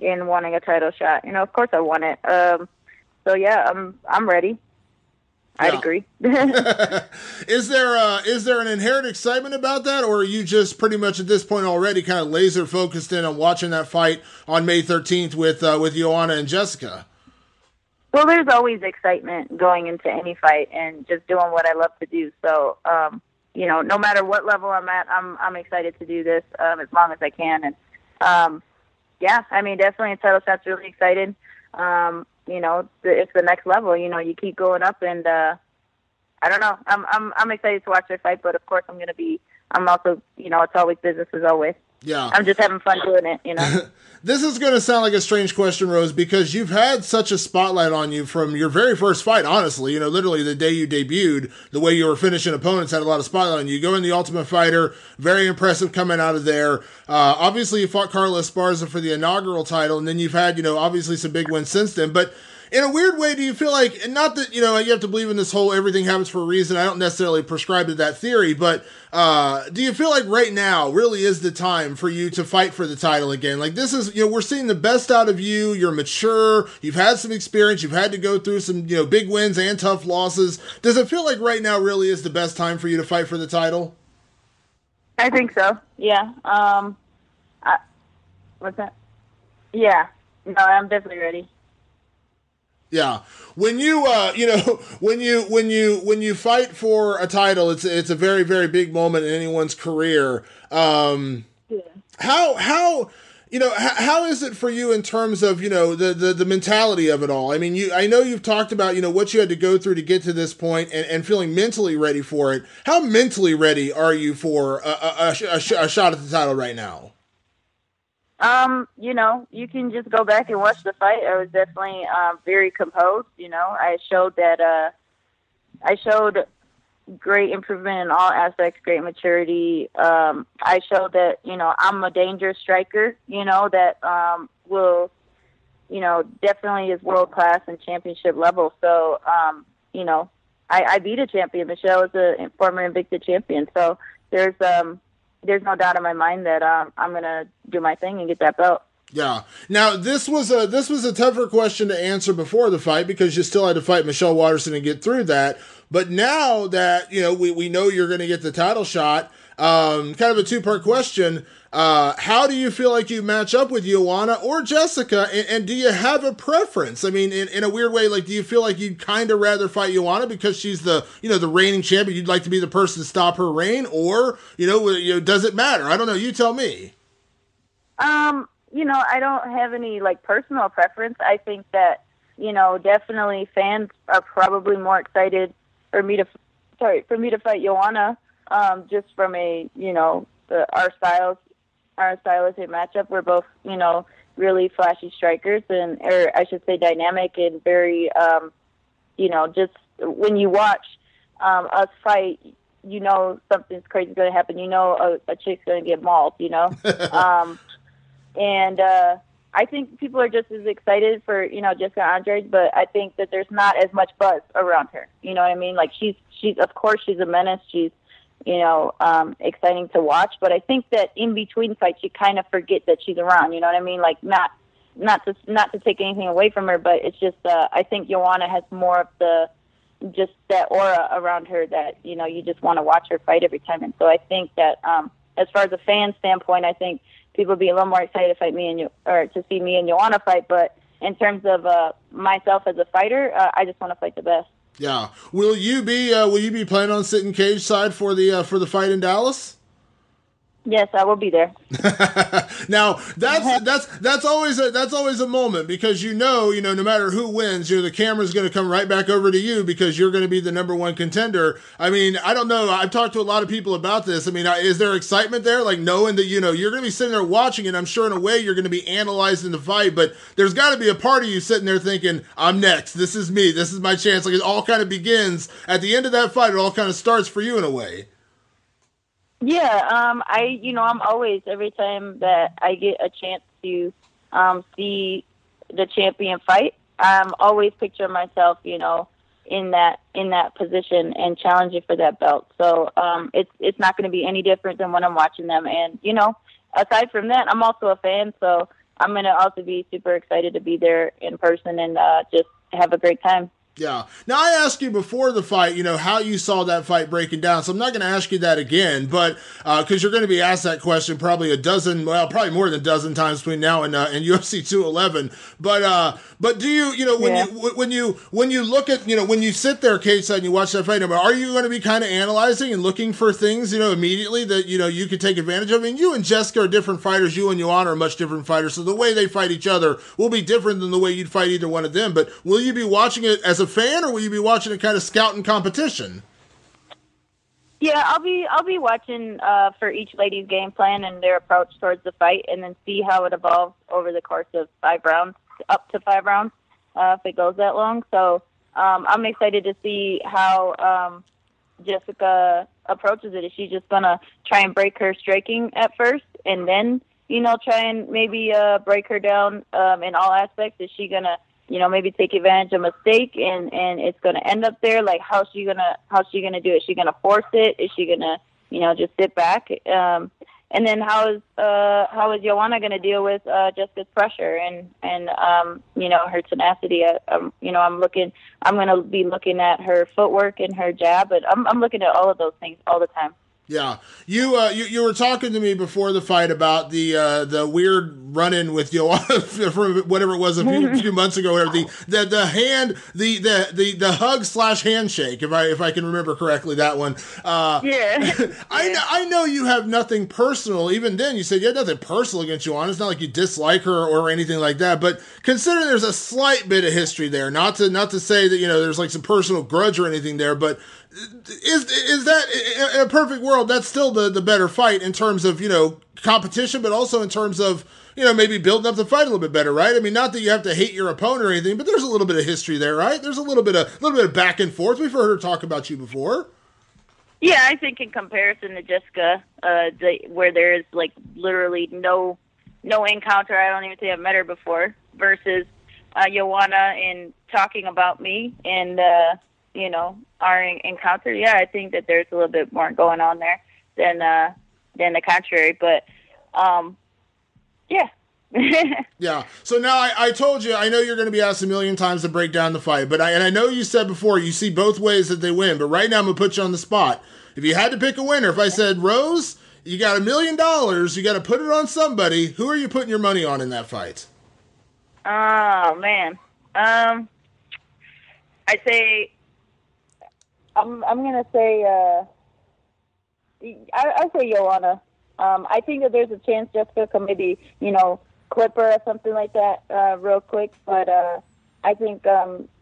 in wanting a title shot. You know, of course I want it. So yeah, I'm ready. I'd agree. Is there an inherent excitement about that, or are you just pretty much at this point already kind of laser focused in on watching that fight on May 13th with Joanna and Jessica? Well, there's always excitement going into any fight and just doing what I love to do. So, you know, no matter what level I'm at, I'm excited to do this as long as I can. And yeah, I mean, definitely a title shot's really excited. You know, it's the next level. You know, you keep going up, and I don't know. I'm excited to watch their fight, but of course I'm also, you know, it's always business as always. Yeah. I'm just having fun doing it, you know. This is going to sound like a strange question, Rose, because you've had such a spotlight on you from your very first fight, honestly. You know, literally the day you debuted, the way you were finishing opponents had a lot of spotlight on you. You go in the Ultimate Fighter, very impressive coming out of there. Obviously, you fought Carla Esparza for the inaugural title, and then you've had, you know, obviously some big wins since then. But in a weird way, do you feel like, and not that, you know, you have to believe in this whole everything happens for a reason. I don't necessarily prescribe to that theory, but do you feel like right now really is the time for you to fight for the title again? Like, this is, you know, we're seeing the best out of you. You're mature. You've had some experience. You've had to go through some, you know, big wins and tough losses. Does it feel like right now really is the best time for you to fight for the title? I think so. Yeah. What's that? Yeah. No, I'm definitely ready. Yeah, when you you know, when you fight for a title, it's a very, very big moment in anyone's career. How you know, how is it for you in terms of, you know, the mentality of it all? I mean, I know you've talked about, you know, what you had to go through to get to this point and feeling mentally ready for it. How mentally ready are you for a shot at the title right now? You know, you can just go back and watch the fight. I was definitely very composed. You know, I showed great improvement in all aspects, great maturity. I showed that, you know, I'm a dangerous striker, you know, that will, you know, definitely is world class and championship level. So, you know, I beat a champion. Michelle is a former Invicta champion. So there's no doubt in my mind that I'm gonna do my thing and get that belt. Yeah. Now this was a tougher question to answer before the fight because you still had to fight Michelle Waterson and get through that. But now that, you know, we know you're going to get the title shot, kind of a two-part question. How do you feel like you match up with Joanna or Jessica? And do you have a preference? I mean, in a weird way, like, do you feel like you'd kind of rather fight Joanna because she's the, you know, the reigning champion? You'd like to be the person to stop her reign, or, you know, does it matter? I don't know. You tell me. You know, I don't have any like personal preference. I think that, you know, definitely fans are probably more excited for me to fight Joanna, just from a, you know, our stylistic matchup. We're both, you know, really flashy strikers, or I should say dynamic and very, you know, just when you watch us fight, you know something's crazy is going to happen. You know a chick's going to get mauled, you know. And I think people are just as excited for, you know, Jessica Andrade, but I think that there's not as much buzz around her. You know what I mean? Like, she's of course she's a menace. She's, you know, exciting to watch. But I think that in between fights, you kind of forget that she's around. You know what I mean? Like, not to take anything away from her, but it's just I think Joanna has more of just that aura around her that, you know, you just want to watch her fight every time. And so I think that as far as a fan standpoint, I think people would be a little more excited to fight to see me and Joanna fight. But in terms of myself as a fighter, I just want to fight the best. Yeah. Will you be planning on sitting cage side for the fight in Dallas? Yes, I will be there. Now that's always a moment because you know no matter who wins, the camera's going to come right back over to you because you're going to be the number one contender. I mean, I don't know. I've talked to a lot of people about this. I mean, is there excitement there, like knowing that you're going to be sitting there watching it? I'm sure in a way you're going to be analyzing the fight, but there's got to be a part of you sitting there thinking, "I'm next. This is me. This is my chance." Like, it all kind of begins at the end of that fight. It all kind of starts for you in a way. Yeah, I'm always, every time that I get a chance to see the champion fight, I'm always picturing myself, in that position and challenging for that belt. So it's not going to be any different than when I'm watching them. And aside from that, I'm also a fan, so I'm going to also be super excited to be there in person and just have a great time. Yeah. Now, I asked you before the fight, how you saw that fight breaking down. So I'm not going to ask you that again, but because you're going to be asked that question probably probably more than a dozen times between now and UFC 211. But do you, when you look at, when you sit there, cage side, and you watch that fight, are you going to be kind of analyzing and looking for things, immediately that, you could take advantage of? I mean, you and Jessica are different fighters. You and Joanna are much different fighters. So the way they fight each other will be different than the way you'd fight either one of them. But will you be watching it as a fan, or will you be watching it kind of scouting competition? Yeah, I'll be watching for each lady's game plan and their approach towards the fight, and then see how it evolves over the course of 5 rounds, up to 5 rounds, if it goes that long. So I'm excited to see how Jessica approaches it. Is she just gonna try and break her striking at first, and then try and maybe break her down in all aspects? Is she gonna maybe take advantage of a mistake and it's going to end up there? Like, how's she going to do it? Is she going to force it? Is she going to, just sit back? And then how is Joanna going to deal with Jessica's pressure and her tenacity? I'm going to be looking at her footwork and her jab, but I'm looking at all of those things all the time. Yeah, you were talking to me before the fight about the weird run-in with Joanna from whatever it was a few months ago, whatever, the hug / handshake, if I can remember correctly, that one. Yeah. I know you have nothing personal. Even then, you said you had nothing personal against Joanna. It's not like you dislike her or anything like that. But considering there's a slight bit of history there, not to say that there's like some personal grudge or anything there, but is that, in a perfect world, that's still the better fight in terms of competition, but also in terms of maybe building up the fight a little bit better, right? I mean, not that you have to hate your opponent or anything, but there's a little bit of history there, right? There's a little bit of back and forth. We've heard her talk about you before. Yeah, I think in comparison to Jessica, where there is like literally no encounter, I don't even think I've met her before, versus Joanna in talking about me and our encounter. Yeah, I think that there's a little bit more going on there than the contrary. But yeah. Yeah. So now I told you, I know you're going to be asked a million times to break down the fight, but I know you said before you see both ways that they win, but right now I'm going to put you on the spot. If you had to pick a winner, if I said, Rose, you got $1 million, you got to put it on somebody, who are you putting your money on in that fight? Oh, man. I say, I'm going to say, I say Joanna. I think that there's a chance Jessica can maybe, clip her or something like that real quick. But I think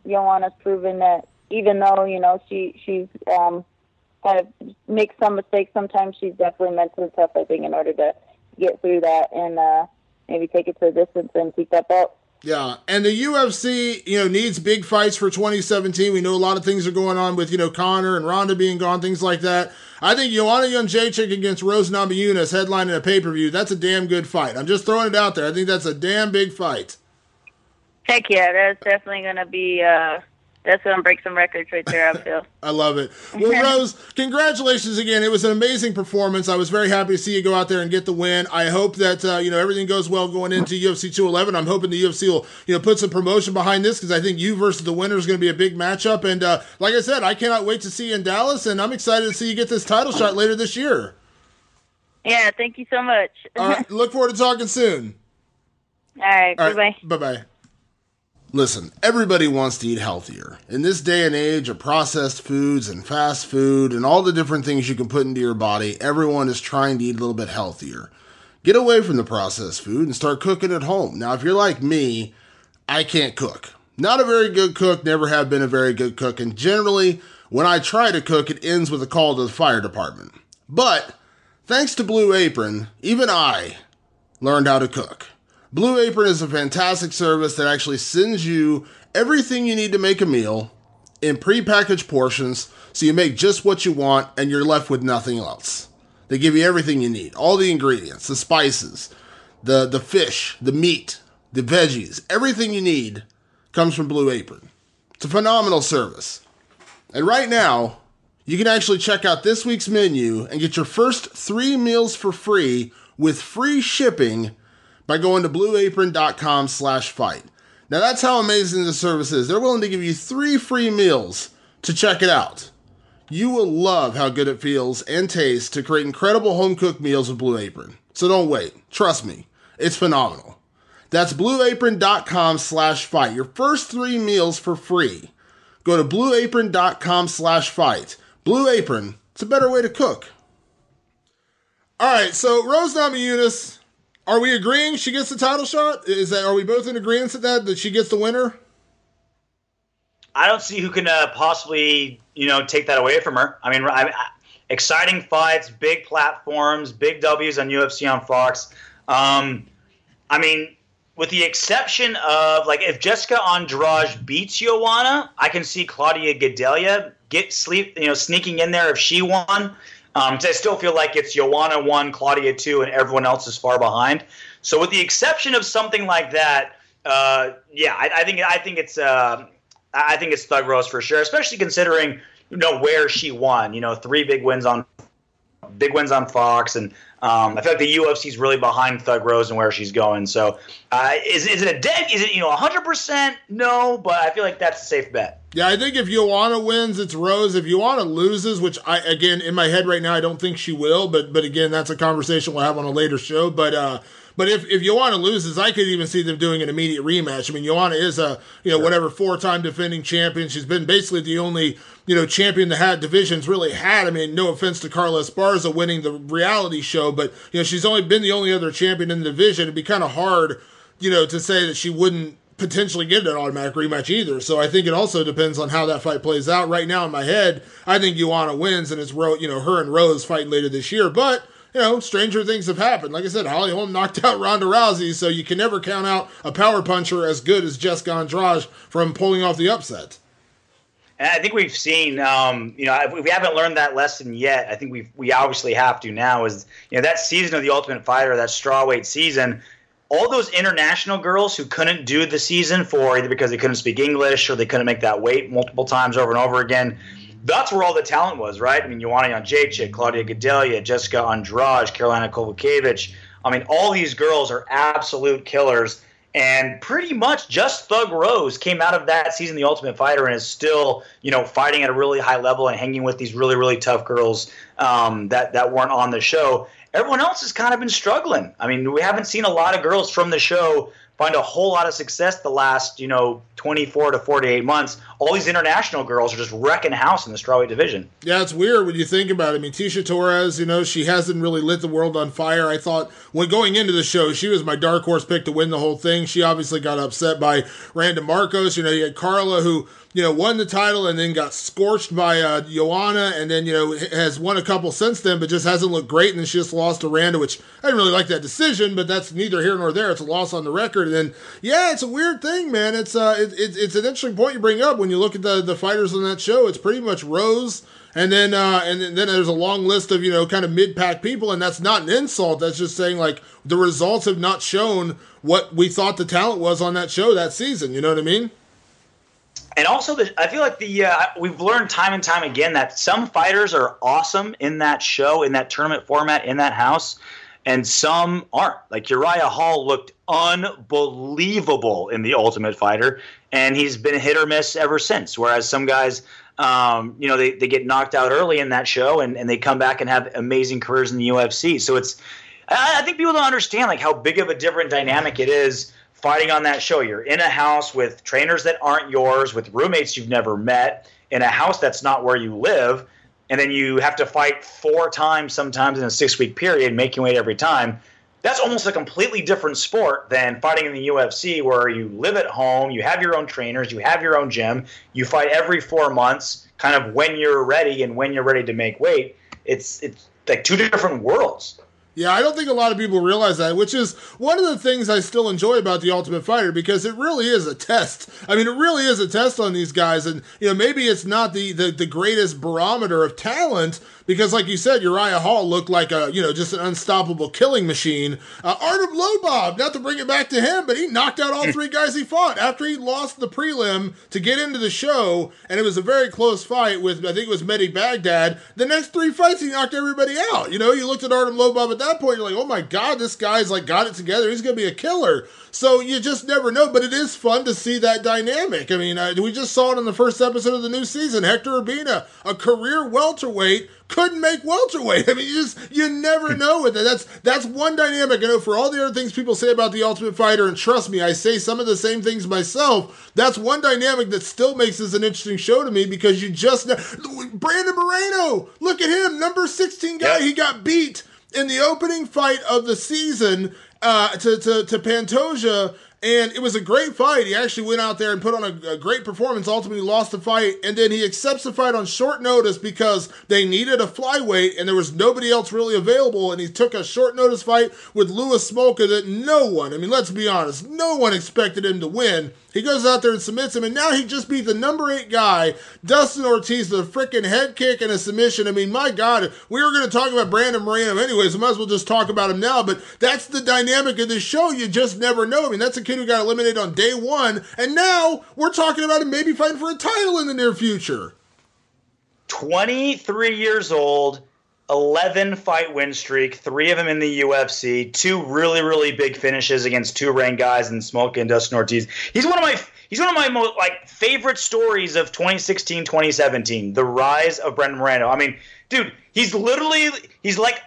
Joanna's proven that even though, she's kind of makes some mistakes sometimes, she's definitely mentally tough, I think, in order to get through that and maybe take it to a distance and keep that belt. Yeah, and the UFC, needs big fights for 2017. We know a lot of things are going on with, Conor and Ronda being gone, things like that. I think Joanna Jędrzejczyk against Rose Namajunas headlining a pay-per-view, that's a damn good fight. I'm just throwing it out there. I think that's a damn big fight. Heck yeah, that's definitely going to be... that's going to break some records right there, I feel. I love it. Well, Rose, congratulations again. It was an amazing performance. I was very happy to see you go out there and get the win. I hope that, everything goes well going into UFC 211. I'm hoping the UFC will, put some promotion behind this because I think you versus the winner is going to be a big matchup. And like I said, I cannot wait to see you in Dallas, and I'm excited to see you get this title shot later this year. Yeah, thank you so much. All right, look forward to talking soon. All right, bye-bye. Bye-bye. Listen, everybody wants to eat healthier. In this day and age of processed foods and fast food and all the different things you can put into your body, everyone is trying to eat a little bit healthier. Get away from the processed food and start cooking at home. Now, if you're like me, I can't cook. Not a very good cook, never have been a very good cook, and generally, when I try to cook, it ends with a call to the fire department. But, thanks to Blue Apron, even I learned how to cook. Blue Apron is a fantastic service that actually sends you everything you need to make a meal in prepackaged portions, so you make just what you want and you're left with nothing else. They give you everything you need, all the ingredients, the spices, the fish, the meat, the veggies, everything you need comes from Blue Apron. It's a phenomenal service. And right now, you can actually check out this week's menu and get your first 3 meals for free with free shipping by going to blueapron.com/fight. Now that's how amazing the service is. They're willing to give you 3 free meals to check it out. You will love how good it feels and tastes to create incredible home-cooked meals with Blue Apron. So don't wait. Trust me, it's phenomenal. That's blueapron.com/fight. Your first 3 meals for free. Go to blueapron.com/fight. Blue Apron, it's a better way to cook. All right, so Rose Namajunas, are we agreeing she gets the title shot? Are we both in agreement that she gets the winner? I don't see who can possibly, take that away from her. I mean, exciting fights, big platforms, big W's on UFC on Fox. I mean, with the exception of, if Jessica Andrade beats Joanna, I can see Claudia Gadelha sneaking in there if she won. I still feel like it's Joanna 1, Claudia 2, and everyone else is far behind. So with the exception of something like that, I think it's Thug Rose for sure, especially considering where she won. 3 big wins on Fox, and I feel like the UFC is really behind Thug Rose and where she's going. So is it a dead? Is it 100%? No, but I feel like that's a safe bet. Yeah, I think if Joanna wins, it's Rose. If Joanna loses, which again in my head right now I don't think she will, but again that's a conversation we'll have on a later show. But if Joanna loses, I could even see them doing an immediate rematch. I mean, Joanna is a whatever 4-time defending champion. She's been basically the only champion the division's really had. I mean, no offense to Carla Esparza winning the reality show, but she's only been the only other champion in the division. It'd be kind of hard, to say that she wouldn't potentially get an automatic rematch either. So I think it also depends on how that fight plays out. Right now in my head, I think Joanna wins, and it's her and Rose fighting later this year. But stranger things have happened. Like I said, Holly Holm knocked out Ronda Rousey, so you can never count out a power puncher as good as Jessica Andrade from pulling off the upset. And I think we've seen, we haven't learned that lesson yet. I think we obviously have to now. Is that season of The Ultimate Fighter, that strawweight season, all those international girls who couldn't do the season for either because they couldn't speak English or they couldn't make that weight multiple times over and over again. That's where all the talent was, right? I mean, Joanna Jędrzejczyk, Claudia Gadelha, Jessica Andrade, Karolina Kowalkiewicz. I mean, all these girls are absolute killers. And pretty much just Thug Rose came out of that season, The Ultimate Fighter, and is still, fighting at a really high level and hanging with these really, really tough girls that weren't on the show. Everyone else has kind of been struggling. I mean, we haven't seen a lot of girls from the show find a whole lot of success the last, 24 to 48 months. All these international girls are just wrecking house in the strawweight division. Yeah, it's weird when you think about it. I mean, Tisha Torres, she hasn't really lit the world on fire. I thought when going into the show, she was my dark horse pick to win the whole thing. She obviously got upset by Randa Marcos. You had Carla who, won the title and then got scorched by Joanna, and then, has won a couple since then, but just hasn't looked great, and then she just lost to Randa, which I didn't really like that decision, but that's neither here nor there. It's a loss on the record. And then, yeah, it's a weird thing, man. It's an interesting point you bring up when you look at the fighters on that show. It's pretty much Rose, and then there's a long list of, kind of mid-pack people, and that's not an insult. That's just saying, the results have not shown what we thought the talent was on that show that season. You know what I mean? And also, I feel like we've learned time and time again that some fighters are awesome in that show, in that tournament format, in that house, and some aren't. Like Uriah Hall looked unbelievable in The Ultimate Fighter, and he's been hit or miss ever since. Whereas some guys, they get knocked out early in that show, and they come back and have amazing careers in the UFC. So I think people don't understand how big of a different dynamic it is fighting on that show. You're in a house with trainers that aren't yours, with roommates you've never met, in a house that's not where you live, and then you have to fight 4 times sometimes in a 6-week period, making weight every time. That's almost a completely different sport than fighting in the UFC, where you live at home, you have your own trainers, you have your own gym, you fight every 4 months, kind of when you're ready and when you're ready to make weight. It's like 2 different worlds. Yeah, I don't think a lot of people realize that, which is one of the things I still enjoy about The Ultimate Fighter, because it really is a test. I mean, it really is a test on these guys, and maybe it's not the greatest barometer of talent, because like you said, Uriah Hall looked like just an unstoppable killing machine. Artem Lobov, not to bring it back to him, but he knocked out all 3 guys he fought after he lost the prelim to get into the show, and it was a very close fight with, I think it was Mehdi Baghdad. The next 3 fights, he knocked everybody out. You looked at Artem Lobov at that that point, you're like, oh my God, this guy's like got it together. He's going to be a killer. So you just never know, but it is fun to see that dynamic. I mean, we just saw it in the first episode of the new season. Hector Urbina, a career welterweight, couldn't make welterweight. I mean, you never know with it. That's one dynamic. I know for all the other things people say about The Ultimate Fighter, and trust me, I say some of the same things myself, that's one dynamic that still makes this an interesting show to me because you just Brandon Moreno, look at him, number 16 guy. He got beat in the opening fight of the season to Pantoja, and it was a great fight. He actually went out there and put on a great performance, ultimately lost the fight, and then he accepts the fight on short notice because they needed a flyweight and there was nobody else really available, and he took a short notice fight with Louis Smolka that no one, I mean, let's be honest, no one expected him to win. He goes out there and submits him, and now he just beat the number 8 guy, Dustin Ortiz, with a freaking head kick and a submission. I mean, my God, we were going to talk about Brandon Moreno anyways, so might as well just talk about him now, but that's the dynamic of this show. You just never know. I mean, that's a kid who got eliminated on day 1, and now we're talking about him maybe fighting for a title in the near future. 23 years old, 11-fight win streak, 3 of them in the UFC, 2 really, really big finishes against 2 ranked guys in Smolka and Dustin Ortiz. He's one of my most favorite stories of 2016, 2017. The rise of Brandon Moreno. I mean, dude, he's like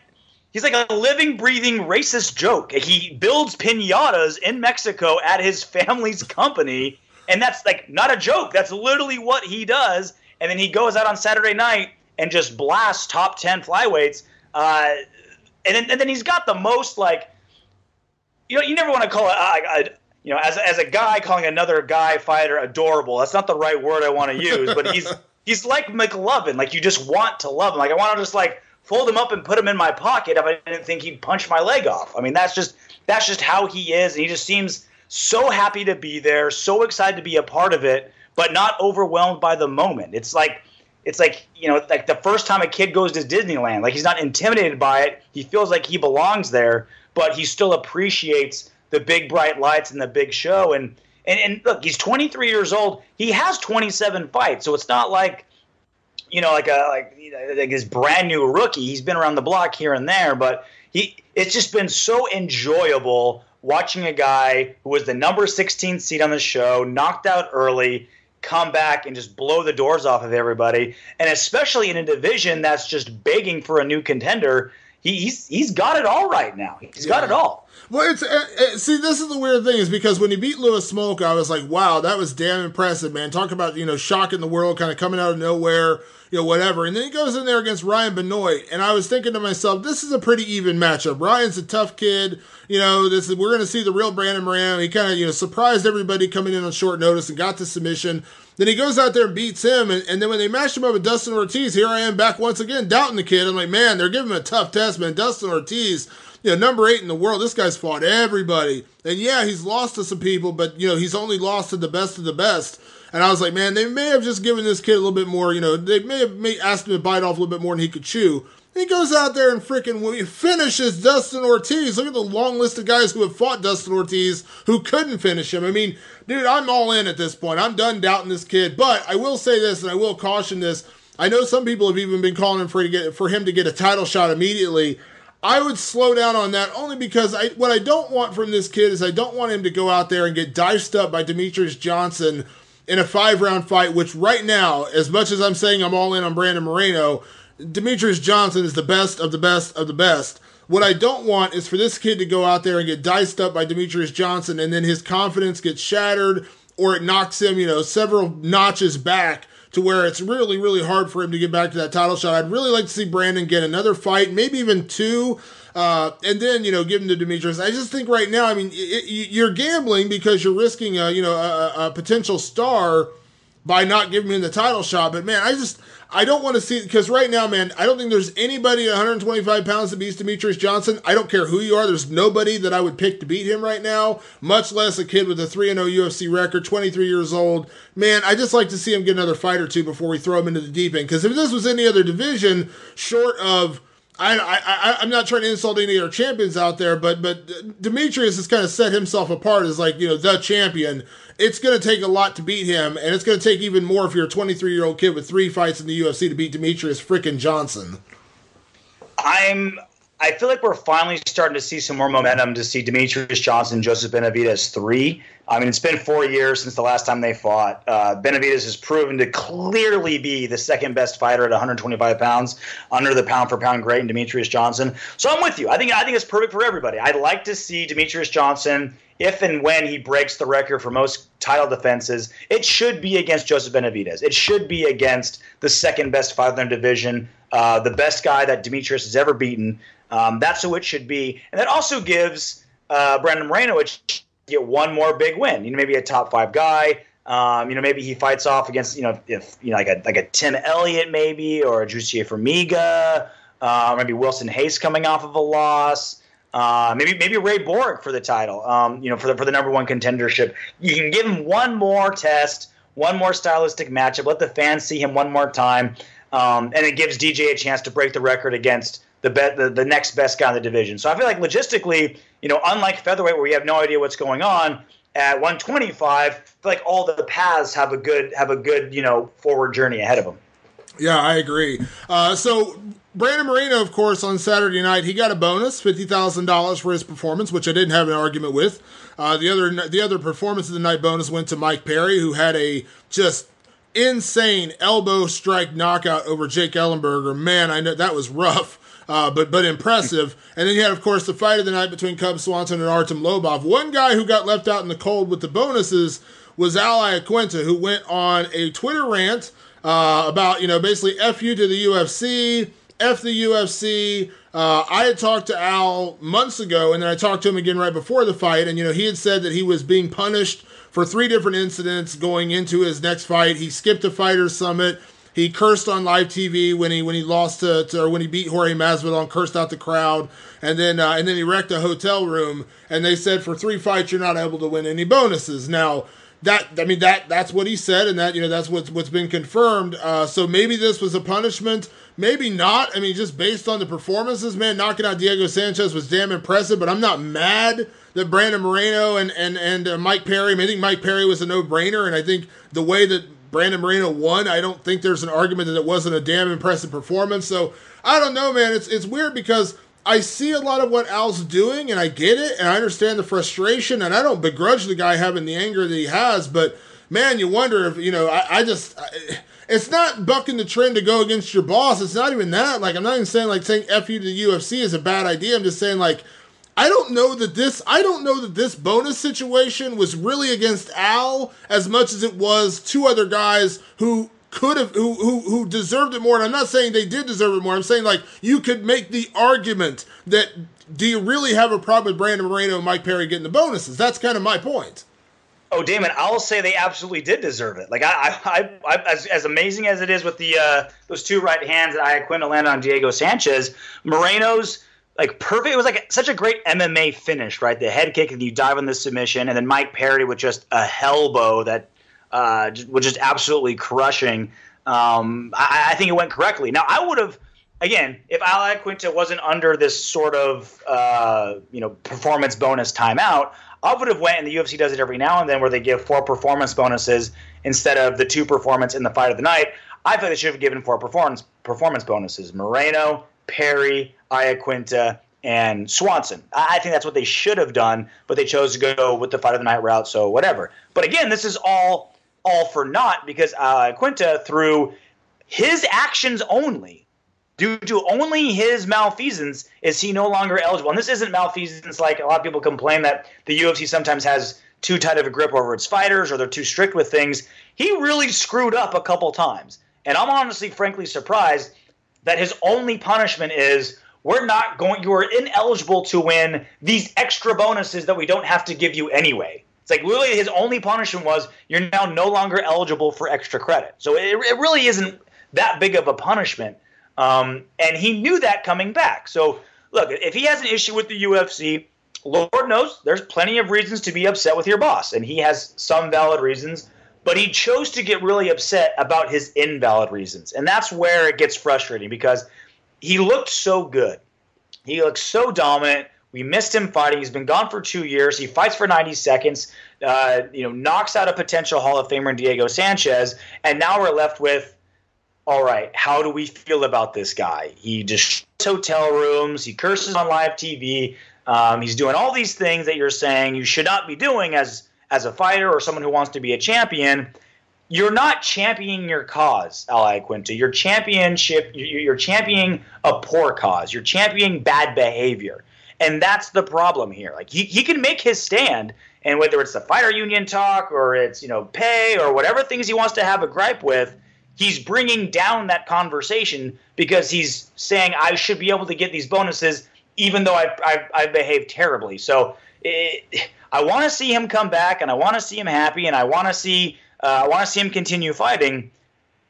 a living, breathing racist joke. He builds piñatas in Mexico at his family's company, and that's not a joke. That's literally what he does. And then he goes out on Saturday night and just blasts top 10 flyweights. And then he's got the most you never want to call it as a guy calling another guy fighter adorable. That's not the right word I want to use, but he's like McLovin. You just want to love him. I want to just fold him up and put him in my pocket if I didn't think he'd punch my leg off. I mean, that's just how he is, and he just seems so happy to be there, so excited to be a part of it, but not overwhelmed by the moment. It's like the first time a kid goes to Disneyland. He's not intimidated by it. He feels like he belongs there, but he still appreciates the big bright lights and the big show. And look, he's 23 years old. He has 27 fights, so it's not like his brand new rookie. He's been around the block here and there, but it's just been so enjoyable watching a guy who was the number 16 seed on the show, knocked out early, come back and just blow the doors off of everybody, and especially in a division that's just begging for a new contender. He's got it all right now. He's got it all. Well, see, this is the weird thing, is because when he beat Louis Smolka, I was like, wow, that was damn impressive, man. Talk about, shocking the world, kind of coming out of nowhere, whatever. And then he goes in there against Ryan Benoit, and I was thinking to myself, this is a pretty even matchup. Ryan's a tough kid. We're going to see the real Brandon Moreno. He kind of, surprised everybody coming in on short notice and got the submission. Then he goes out there and beats him, and then when they matched him up with Dustin Ortiz, here I am back once again doubting the kid. I'm like, man, they're giving him a tough test, man. Dustin Ortiz, number 8 in the world. This guy's fought everybody. And yeah, he's lost to some people, but, he's only lost to the best of the best. And I was like, man, they may have just given this kid a little bit more, they may have asked him to bite off a little bit more than he could chew. He goes out there and freaking finishes Dustin Ortiz. Look at the long list of guys who have fought Dustin Ortiz who couldn't finish him. I mean, dude, I'm all in at this point. I'm done doubting this kid. But I will say this, and I will caution this. I know some people have even been calling him for him to get a title shot immediately. I would slow down on that only because what I don't want from this kid is I don't want him to go out there and get diced up by Demetrius Johnson in a 5-round fight, which right now, as much as I'm saying I'm all in on Brandon Moreno, Demetrius Johnson is the best of the best of the best. What I don't want is for this kid to go out there and get diced up by Demetrius Johnson and then his confidence gets shattered or it knocks him, several notches back to where it's really, really hard for him to get back to that title shot. I'd really like to see Brandon get another fight, maybe even 2, and then, give him to Demetrius. I just think right now, I mean, you're gambling because you're risking a potential star by not giving him the title shot. But man, I don't want to see, because right now, man, I don't think there's anybody at 125 pounds that beats Demetrius Johnson. I don't care who you are. There's nobody that I would pick to beat him right now, much less a kid with a 3-0 UFC record, 23 years old. Man, I just like to see him get another fight or 2 before we throw him into the deep end. Because if this was any other division, short of, I'm not trying to insult any other champions out there, but Demetrius has kind of set himself apart as the champion. It's going to take a lot to beat him, and it's going to take even more if you're a 23-year-old kid with 3 fights in the UFC to beat Demetrius frickin' Johnson. I'm I feel like we're finally starting to see some more momentum to see Demetrius Johnson and Joseph Benavidez 3. I mean, it's been 4 years since the last time they fought. Benavidez has proven to clearly be the second best fighter at 125 pounds, under the pound-for-pound great in Demetrius Johnson. So I'm with you. I think it's perfect for everybody. I'd like to see Demetrius Johnson, if and when he breaks the record for most title defenses, it should be against Joseph Benavidez. It should be against the second best fighter in the division, the best guy that Demetrius has ever beaten. That's who it should be. And that also gives Brandon Moreno a chance to get one more big win. Maybe a top 5 guy. Maybe he fights off against, like a Tim Elliott maybe, or a Jussier Formiga, maybe Wilson Hayes coming off of a loss. Maybe Ray Borg for the title, for the number 1 contendership. You can give him one more test, one more stylistic matchup, let the fans see him one more time, and it gives DJ a chance to break the record against the next best guy in the division. So I feel like logistically, unlike featherweight where we have no idea what's going on, at 125, I feel like all the paths have a good forward journey ahead of them. Yeah, I agree. So Brandon Moreno, of course, on Saturday night, he got a bonus, $50,000 for his performance, which I didn't have an argument with. The other performance of the night bonus went to Mike Perry, who had a just insane elbow strike knockout over Jake Ellenberger. Man, I know that was rough. But impressive. And then you had, of course, the fight of the night between Cub Swanson and Artem Lobov. One guy who got left out in the cold with the bonuses was Al Iaquinta, who went on a Twitter rant about, basically F you to the UFC, F the UFC. I had talked to Al months ago, and then I talked to him again right before the fight, and, he had said that he was being punished for 3 different incidents going into his next fight. He skipped a fighter's summit. He cursed on live TV when he lost or when he beat Jorge Masvidal and cursed out the crowd, and then he wrecked a hotel room. And they said for 3 fights you're not able to win any bonuses. Now that's what he said, and that's what's been confirmed. So maybe this was a punishment, maybe not. I mean, just based on the performances, man, knocking out Diego Sanchez was damn impressive. But I'm not mad that Brandon Moreno and Mike Perry. I mean, I think Mike Perry was a no-brainer, and I think the way that Brandon Moreno won, I don't think there's an argument that it wasn't a damn impressive performance. So I don't know, man. It's weird because I see a lot of what Al's doing, and I get it, and I understand the frustration, and I don't begrudge the guy having the anger that he has. But man, you wonder if it's not bucking the trend to go against your boss. It's not even that. Like, I'm not even saying F you to the UFC is a bad idea. I'm just saying I don't know that this bonus situation was really against Al as much as it was 2 other guys who could have, who deserved it more. And I'm not saying they did deserve it more. I'm saying you could make the argument that, do you really have a problem with Brandon Moreno and Mike Perry getting the bonuses? That's kind of my point. Oh, Damon, I'll say they absolutely did deserve it. Like I as amazing as it is with the those 2 right hands that Iaquinta landed on Diego Sanchez, Moreno's perfect. It was such a great MMA finish, right? The head kick, and you dive on the submission, and then Mike Perry with just a elbow that was just absolutely crushing. I think it went correctly. Now, I would have, again, if Al Iaquinta wasn't under this sort of performance bonus timeout, I would have went, and the UFC does it every now and then, where they give 4 performance bonuses instead of the 2 performance in the fight of the night. I feel they should have given 4 performance bonuses: Moreno, Perry, Iaquinta, and Swanson. I think that's what they should have done, but they chose to go with the fight of the night route, so whatever. But again, this is all for naught because Iaquinta, through his actions only, due to only his malfeasance, is he no longer eligible. And this isn't malfeasance like a lot of people complain that the UFC sometimes has too tight of a grip over its fighters or they're too strict with things. He really screwed up a couple times. And I'm honestly, frankly surprised that his only punishment is you are ineligible to win these extra bonuses that we don't have to give you anyway. It's literally his only punishment was you're now no longer eligible for extra credit. So it really isn't that big of a punishment. And he knew that coming back. So look, if he has an issue with the UFC, Lord knows there's plenty of reasons to be upset with your boss. And he has some valid reasons. But he chose to get really upset about his invalid reasons. And that's where it gets frustrating because he looked so good. He looked so dominant. We missed him fighting. He's been gone for 2 years. He fights for 90 seconds, knocks out a potential Hall of Famer in Diego Sanchez. And now we're left with all right, how do we feel about this guy? He destroys hotel rooms. He curses on live TV. He's doing all these things that you're saying you should not be doing as a fighter or someone who wants to be a champion. You're not championing your cause, Al Iaquinta. You're championing a poor cause. You're championing bad behavior. And that's the problem here. Like he can make his stand, and whether it's the fighter union talk or it's, pay or whatever things he wants to have a gripe with, he's bringing down that conversation because he's saying I should be able to get these bonuses even though I've behaved terribly. So I want to see him come back, and I want to see him happy, and I want to see him continue fighting,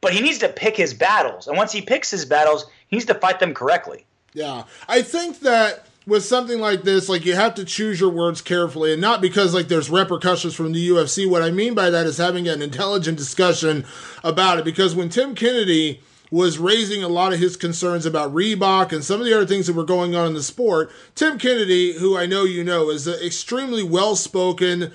but he needs to pick his battles. And once he picks his battles, he needs to fight them correctly. Yeah. I think that with something like this, like, you have to choose your words carefully, and not because like there's repercussions from the UFC. What I mean by that is having an intelligent discussion about it, because when Tim Kennedy was raising a lot of his concerns about Reebok and some of the other things that were going on in the sport, Tim Kennedy, who I know you know, is an extremely well-spoken,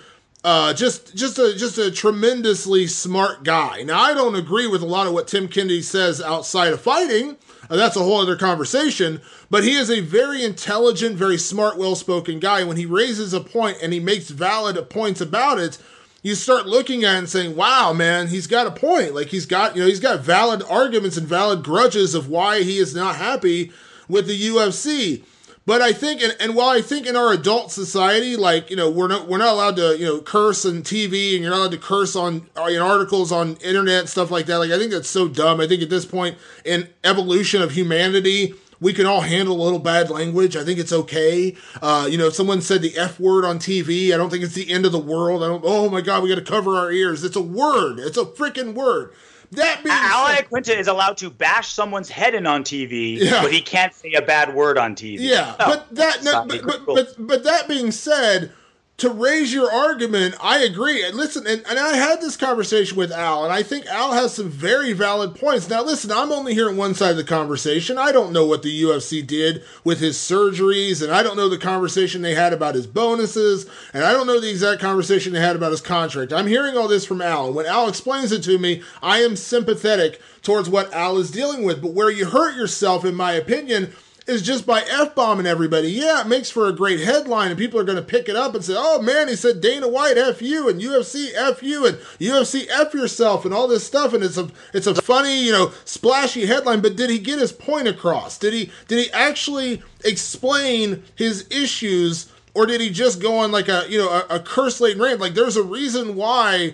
just a tremendously smart guy. Now, I don't agree with a lot of what Tim Kennedy says outside of fighting. That's a whole other conversation. But he is a very intelligent, very smart, well-spoken guy. When he raises a point and he makes valid points about it, you start looking at it and saying, wow, man, he's got a point. Like, he's got valid arguments and valid grudges of why he is not happy with the UFC. But I think, and while I think in our adult society, like, we're not allowed to, curse on TV, and you're not allowed to curse in articles on internet and stuff like that. Like, I think that's so dumb. I think at this point in evolution of humanity, we can all handle a little bad language. I think it's okay. If someone said the F word on TV, I don't think it's the end of the world. Oh my God, we got to cover our ears. It's a word. It's a freaking word. That being Al Iaquinta is allowed to bash someone's head in on TV, but he can't say a bad word on TV. Yeah, but that being said, to raise your argument, I agree. And listen, and I had this conversation with Al, and I think Al has some very valid points. Now, listen, I'm only hearing one side of the conversation. I don't know what the UFC did with his surgeries, and I don't know the conversation they had about his bonuses, and I don't know the exact conversation they had about his contract. I'm hearing all this from Al, and when Al explains it to me, I am sympathetic towards what Al is dealing with. But where you hurt yourself, in my opinion, is just by F-bombing everybody. Yeah, it makes for a great headline, and people are going to pick it up and say, oh man, he said Dana White F you, and UFC F you, and UFC F yourself, and all this stuff, and it's a funny, splashy headline, but did he get his point across? Did he actually explain his issues, or did he just go on like a curse-laden rant? Like, there's a reason why,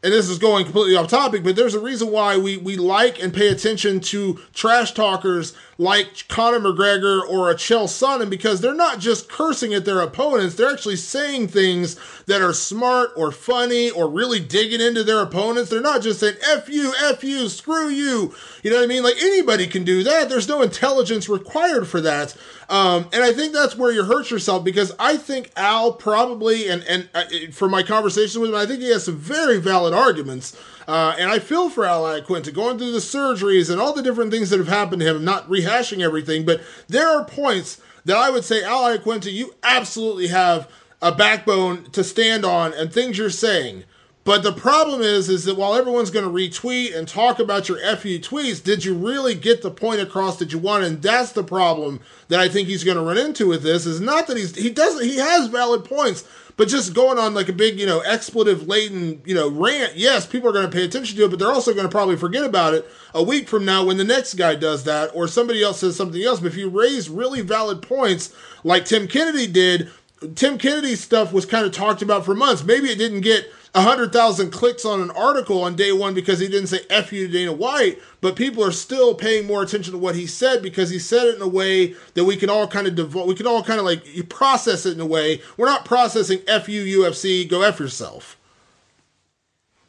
and this is going completely off topic, but there's a reason why we like and pay attention to trash talkers like Conor McGregor or a Chael Sonnen, because they're not just cursing at their opponents, they're actually saying things that are smart or funny or really digging into their opponents. They're not just saying, F you, screw you. You know what I mean? Like, anybody can do that. There's no intelligence required for that. And I think that's where you hurt yourself, because I think Al probably, and from my conversation with him, I think he has some very valid arguments. And I feel for Al Iaquinta going through the surgeries and all the different things that have happened to him. I'm not rehashing everything, but there are points that I would say, Al Iaquinta, you absolutely have a backbone to stand on and things you're saying. But the problem is that while everyone's going to retweet and talk about your FU tweets, did you really get the point across that you wanted? And that's the problem that I think he's going to run into with this, is not that he has valid points, but just going on like a big, expletive-laden, rant. Yes, people are going to pay attention to it, but they're also going to probably forget about it a week from now when the next guy does that, or somebody else says something else. But if you raise really valid points like Tim Kennedy did, Tim Kennedy's stuff was kind of talked about for months. Maybe it didn't get 100,000 clicks on an article on day one because he didn't say F you to Dana White, but people are still paying more attention to what he said because he said it in a way that we can all kind of like you process it in a way. We're not processing F you UFC, go F yourself.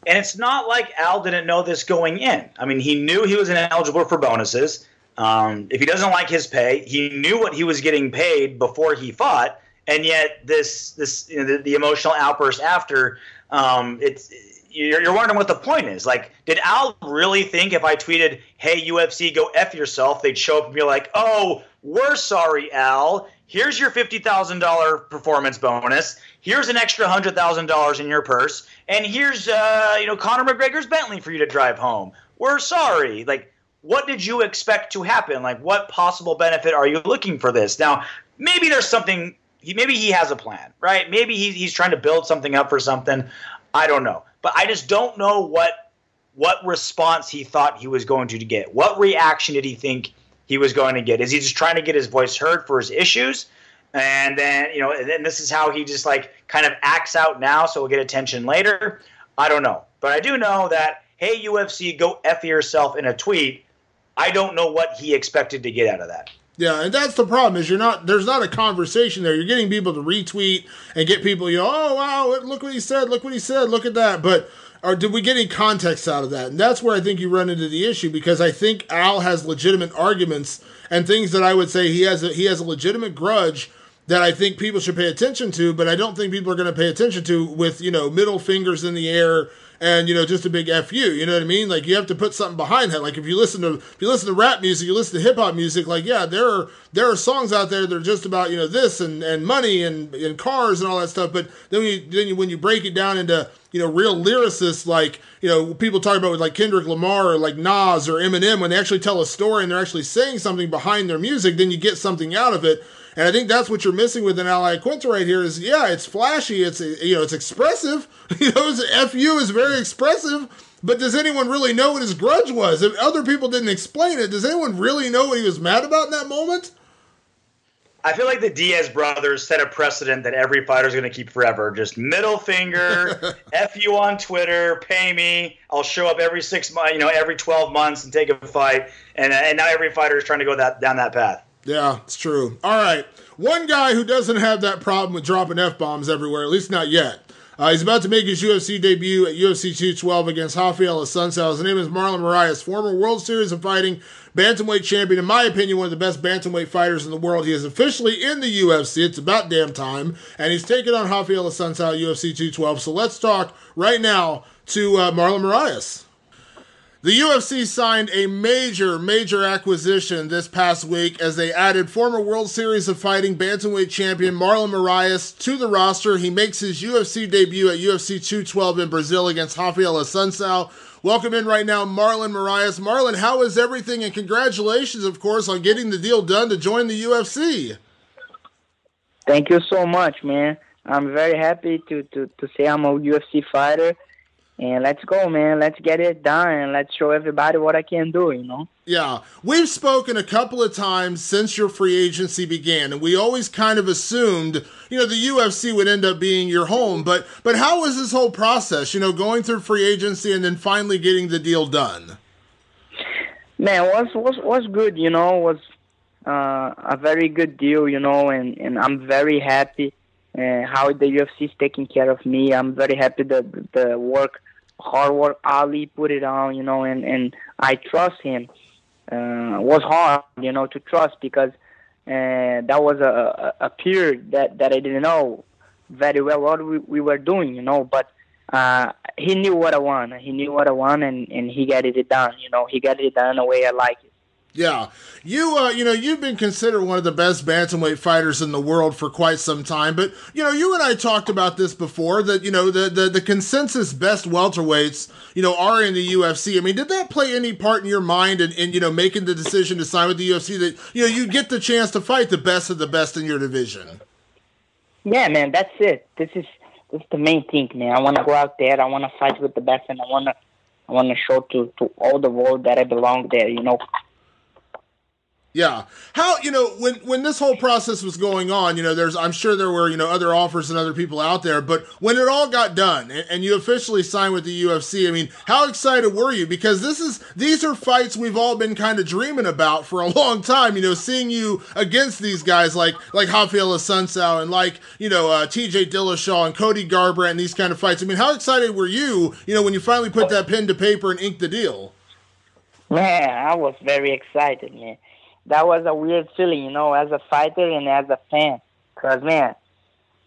And it's not like Al didn't know this going in. I mean, he knew he was ineligible for bonuses. If he doesn't like his pay, he knew what he was getting paid before he fought, and yet the emotional outburst after. You're wondering what the point is. Like, did Al really think if I tweeted, hey, UFC, go F yourself, they'd show up and be like, oh, we're sorry, Al. Here's your $50,000 performance bonus. Here's an extra $100,000 in your purse. And here's, Conor McGregor's Bentley for you to drive home. We're sorry. Like, what did you expect to happen? Like, what possible benefit are you looking for this? Now, maybe there's something. Maybe he has a plan, right? Maybe he's trying to build something up for something. I don't know, but I just don't know what response he thought he was going to get. What reaction did he think he was going to get? Is he just trying to get his voice heard for his issues? And then, and then this is how he just like kind of acts out now, so we'll get attention later. I don't know. But I do know that, hey, UFC, go F yourself in a tweet. I don't know what he expected to get out of that. Yeah, and that's the problem is there's not a conversation there. You're getting people to retweet and get people, oh, wow, look what he said, look at that. But did we get any context out of that? And that's where I think you run into the issue, because I think Al has legitimate arguments and things that I would say he has a legitimate grudge that I think people should pay attention to, but I don't think people are going to pay attention to with, middle fingers in the air and, just a big F you. You know what I mean? Like, you have to put something behind that. Like, if you listen to rap music, you listen to hip hop music, like, yeah, there are songs out there that are just about, this and money and cars and all that stuff. But then when you break it down into, real lyricists, like, people talk about with like Kendrick Lamar or like Nas or Eminem, when they actually tell a story and they're actually saying something behind their music, then you get something out of it. And I think that's what you're missing with an Ally Quinta right here is, yeah, it's flashy, it's expressive. FU is very expressive, but does anyone really know what his grudge was? If other people didn't explain it, does anyone really know what he was mad about in that moment? I feel like the Diaz brothers set a precedent that every fighter's going to keep forever. Just middle finger, F you on Twitter, pay me, I'll show up every 6 months, every 12 months and take a fight. And now every fighter is trying to go down that path. Yeah, it's true. All right. One guy who doesn't have that problem with dropping F-bombs everywhere, at least not yet. He's about to make his UFC debut at UFC 212 against Rafael Assunção. His name is Marlon Moraes, former World Series of Fighting bantamweight champion. In my opinion, one of the best bantamweight fighters in the world. He is officially in the UFC. It's about damn time. And he's taking on Rafael Assunção at UFC 212. So let's talk right now to Marlon Moraes. The UFC signed a major acquisition this past week as they added former World Series of Fighting bantamweight champion Marlon Moraes to the roster. He makes his UFC debut at UFC 212 in Brazil against Rafael Assunção. Welcome in right now, Marlon Moraes. Marlon, how is everything? And congratulations, of course, on getting the deal done to join the UFC. Thank you so much, man. I'm very happy to say I'm a UFC fighter. And let's go, man. Let's get it done, and let's show everybody what I can do, Yeah. We've spoken a couple of times since your free agency began, and we always kind of assumed, the UFC would end up being your home. But how was this whole process, going through free agency and then finally getting the deal done? Man, was good, was a very good deal, and I'm very happy how the UFC is taking care of me. I'm very happy that the hard work Ali put it on, and I trust him. Was hard, to trust because that was a period that I didn't know very well what we were doing, but he knew what I want. He knew what I want, and he got it done. He got it done the way I like it. Yeah, you've been considered one of the best bantamweight fighters in the world for quite some time. But you and I talked about this before. That the consensus best welterweights are in the UFC. I mean, did that play any part in your mind in making the decision to sign with the UFC? That you get the chance to fight the best of the best in your division. Yeah, man, that's it. This is the main thing, man. I want to go out there. I want to fight with the best, and I want to show to all the world that I belong there. Yeah. How, when this whole process was going on, I'm sure there were, other offers and other people out there, but when it all got done and you officially signed with the UFC, I mean, how excited were you? Because these are fights we've all been kind of dreaming about for a long time, seeing you against these guys like Rafael Assunção and like, TJ Dillashaw and Cody Garbrandt and these kind of fights. I mean, how excited were you, when you finally put that pen to paper and inked the deal? Man, I was very excited, man. That was a weird feeling, as a fighter and as a fan. Because, man,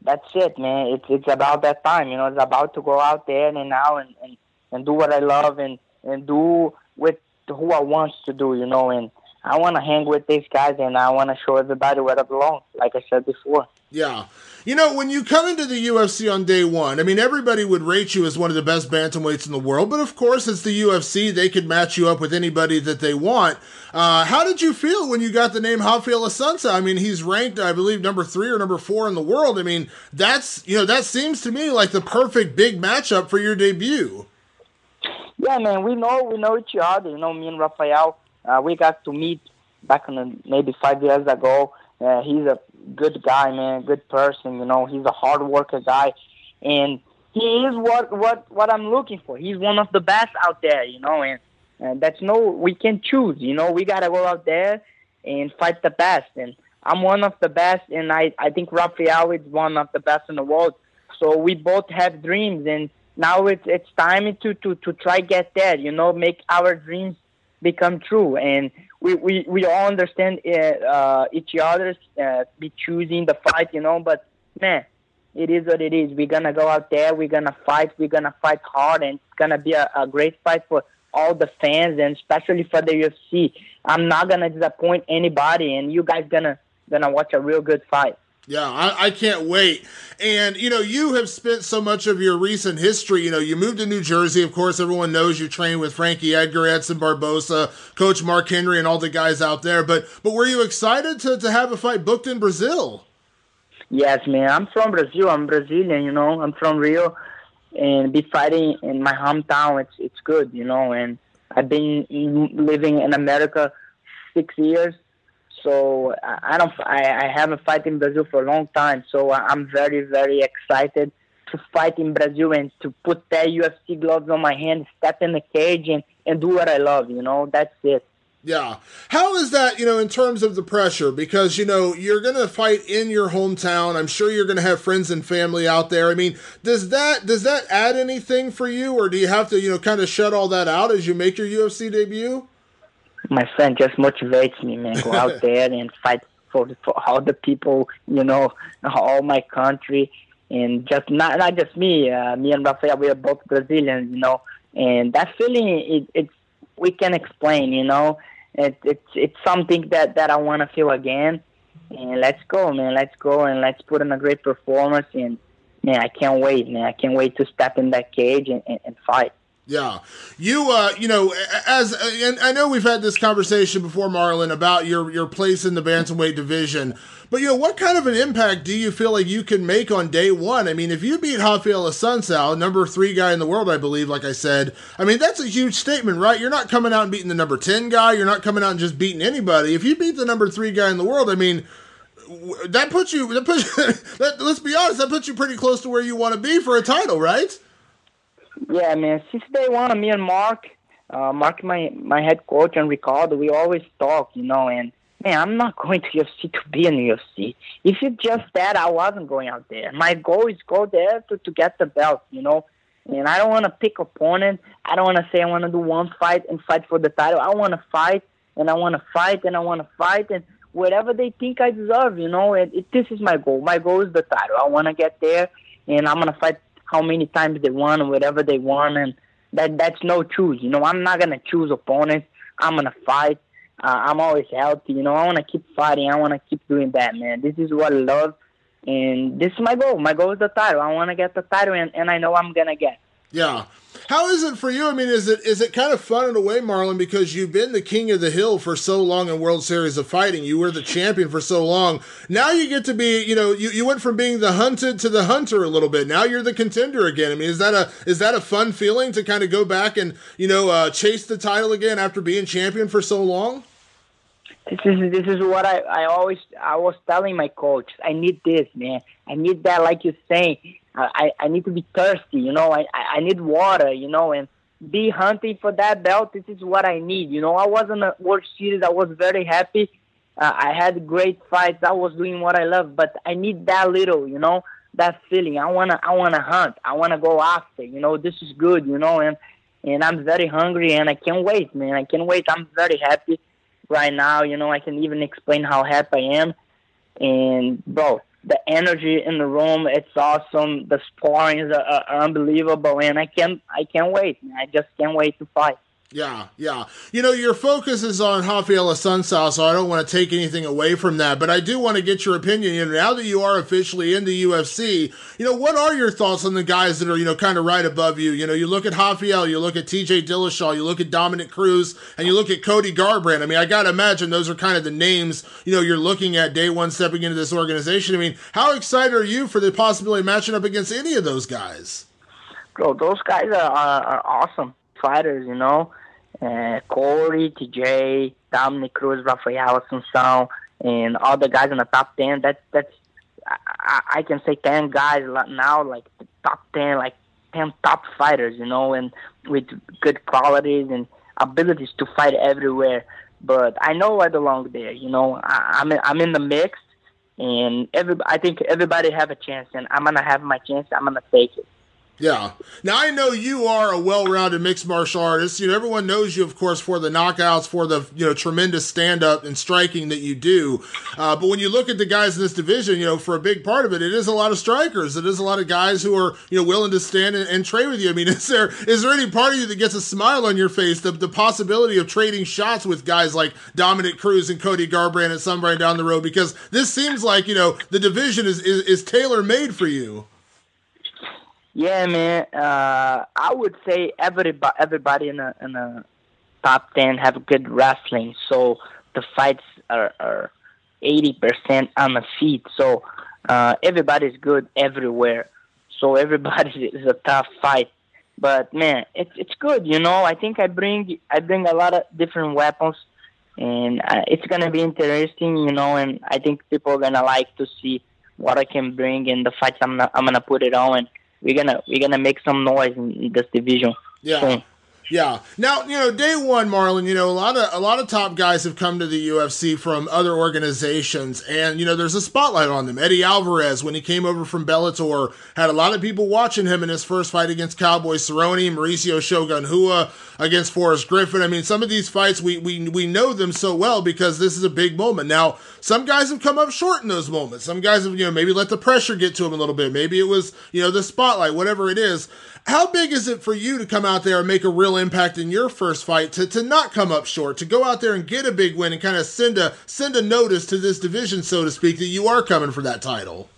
that's it, man. It's about that time, It's about to go out there and do what I love and do with who I want to do, And I want to hang with these guys and I want to show everybody where I belong, like I said before. Yeah. You know, when you come into the UFC on day one, I mean, everybody would rate you as one of the best bantamweights in the world, but of course, it's the UFC. They could match you up with anybody that they want. How did you feel when you got the name Rafael Assunção? I mean, he's ranked, I believe, number 3 or number 4 in the world. I mean, that seems to me like the perfect big matchup for your debut. Yeah, man, we know each other. You know, me and Rafael, we got to meet back maybe 5 years ago. He's a good guy, man, good person. You know, he's a hard worker guy, and he is what I'm looking for. He's one of the best out there, you know, and we can choose. You know, we gotta go out there and fight the best. And I'm one of the best, and I think Rafael is one of the best in the world. So we both have dreams, and now it's time to try get there. You know, make our dreams become true. And we all understand each other's be choosing the fight, you know, but man, it is what it is. We're gonna go out there, we're gonna fight hard, and it's gonna be a great fight for all the fans and especially for the UFC. I'm not gonna disappoint anybody, and you guys gonna watch a real good fight. Yeah, I can't wait. And, you know, you have spent so much of your recent history, you know, you moved to New Jersey. Of course, everyone knows you trained with Frankie Edgar, Edson Barbosa, Coach Mark Henry, and all the guys out there. But were you excited to have a fight booked in Brazil? Yes, man. I'm from Brazil. I'm Brazilian, you know. I'm from Rio. And be fighting in my hometown, it's good, you know. And I've been living in America 6 years. So I haven't fought in Brazil for a long time. So I'm very, very excited to fight in Brazil and to put that UFC gloves on my hand, step in the cage and do what I love, you know. That's it. Yeah. How is that, you know, in terms of the pressure? Because, you know, you're going to fight in your hometown. I'm sure you're going to have friends and family out there. I mean, does that add anything for you, or do you have to, you know, kind of shut all that out as you make your UFC debut? My friend just motivates me, man. Go out there and fight for all the people, you know, all my country, and just not just me. Me and Rafael, we are both Brazilians, you know, and that feeling it's we can explain, you know. It's something that I want to feel again. And let's go, man. Let's go and let's put in a great performance. And man, I can't wait, man. I can't wait to step in that cage and fight. Yeah. You know, and I know we've had this conversation before, Marlon, about your place in the bantamweight division, but, you know, what kind of an impact do you feel like you can make on day one? I mean, if you beat Rafael Assunção, number 3 guy in the world, I believe, like I said, I mean, that's a huge statement, right? You're not coming out and beating the number 10 guy. You're not coming out and just beating anybody. If you beat the number 3 guy in the world, I mean, let's be honest, that puts you pretty close to where you want to be for a title, right? Yeah, man. Since day one, me and Mark, my head coach, and Ricardo, we always talk, you know. And man, I'm not going to UFC to be in UFC. If it's just that, I wasn't going out there. My goal is go there to get the belt, you know. And I don't want to pick opponent. I don't want to say I want to do one fight and fight for the title. I want to fight, and I want to fight, and I want to fight, and whatever they think I deserve, you know. This is my goal. My goal is the title. I want to get there, and I'm going to fight how many times they want or whatever they want, and that's no choose. You know, I'm not going to choose opponents. I'm going to fight. I'm always healthy. You know, I want to keep fighting. I want to keep doing that, man. This is what I love, and this is my goal. My goal is the title. I want to get the title, and I know I'm going to get. Yeah. How is it for you? I mean, is it kind of fun in a way, Marlon, because you've been the king of the hill for so long in World Series of Fighting. You were the champion for so long. Now you get to be, you know, you went from being the hunted to the hunter a little bit. Now you're the contender again. I mean, is that a fun feeling to kind of go back and, you know, chase the title again after being champion for so long? This is what I was telling my coach. I need this, man. I need that, like you're saying. I need to be thirsty, you know. I need water, you know, and be hunting for that belt. This is what I need, you know. I was in the World Series. I was very happy. I had great fights. I was doing what I love, but I need that little, you know, that feeling. I wanna hunt. I wanna go after. You know, this is good, you know, and I'm very hungry, and I can't wait, man. I can't wait. I'm very happy right now. You know, I can even explain how happy I am. And bro, the energy in the room, it's awesome. The sparring is unbelievable, and I can't wait. I just can't wait to fight. Yeah, yeah. Your focus is on Rafael Assunção, so I don't want to take anything away from that, but I do want to get your opinion. Now that you are officially in the UFC, what are your thoughts on the guys that are, kind of right above you? You look at Rafael, you look at TJ Dillashaw, you look at Dominic Cruz, and you look at Cody Garbrandt. I mean, I got to imagine those are kind of the names, you're looking at day one stepping into this organization. I mean, how excited are you for the possibility of matching up against any of those guys? Bro, those guys are awesome fighters, Corey, TJ, Dominic Cruz, Rafael Assunção, and all the guys in the top 10. That's I can say 10 guys now, like the top 10, like 10 top fighters, and with good qualities and abilities to fight everywhere. But I know I belong there, I'm in the mix, and I think everybody have a chance, and I'm gonna have my chance. I'm gonna take it. Yeah. Now, I know you are a well-rounded mixed martial artist. Everyone knows you, of course, for the knockouts, for the, tremendous stand-up and striking that you do. But when you look at the guys in this division, for a big part of it, it is a lot of strikers. It is a lot of guys who are, willing to stand and trade with you. I mean, is there any part of you that gets a smile on your face, the possibility of trading shots with guys like Dominic Cruz and Cody Garbrandt at some point down the road? Because this seems like, the division is tailor-made for you. Yeah, man. I would say everybody in the top 10 have good wrestling. So the fights are 80% on the feet. So everybody's good everywhere. So everybody is a tough fight. But man, it's good. I think I bring a lot of different weapons, and it's gonna be interesting. And I think people are gonna like to see what I can bring in the fights. I'm gonna put it on. And we're gonna make some noise in this division. Yeah. Soon. Yeah. Now, day one, Marlon, a lot of top guys have come to the UFC from other organizations, and, there's a spotlight on them. Eddie Alvarez, when he came over from Bellator, had a lot of people watching him in his first fight against Cowboy Cerrone, Mauricio Shogun Rua against Forrest Griffin. I mean, some of these fights, we know them so well because this is a big moment. Now, some guys have come up short in those moments. Some guys have, maybe let the pressure get to them a little bit. Maybe it was, the spotlight, whatever it is. How big is it for you to come out there and make a real impact in your first fight, to not come up short, to go out there and get a big win and kind of send a notice to this division, so to speak, that you are coming for that title?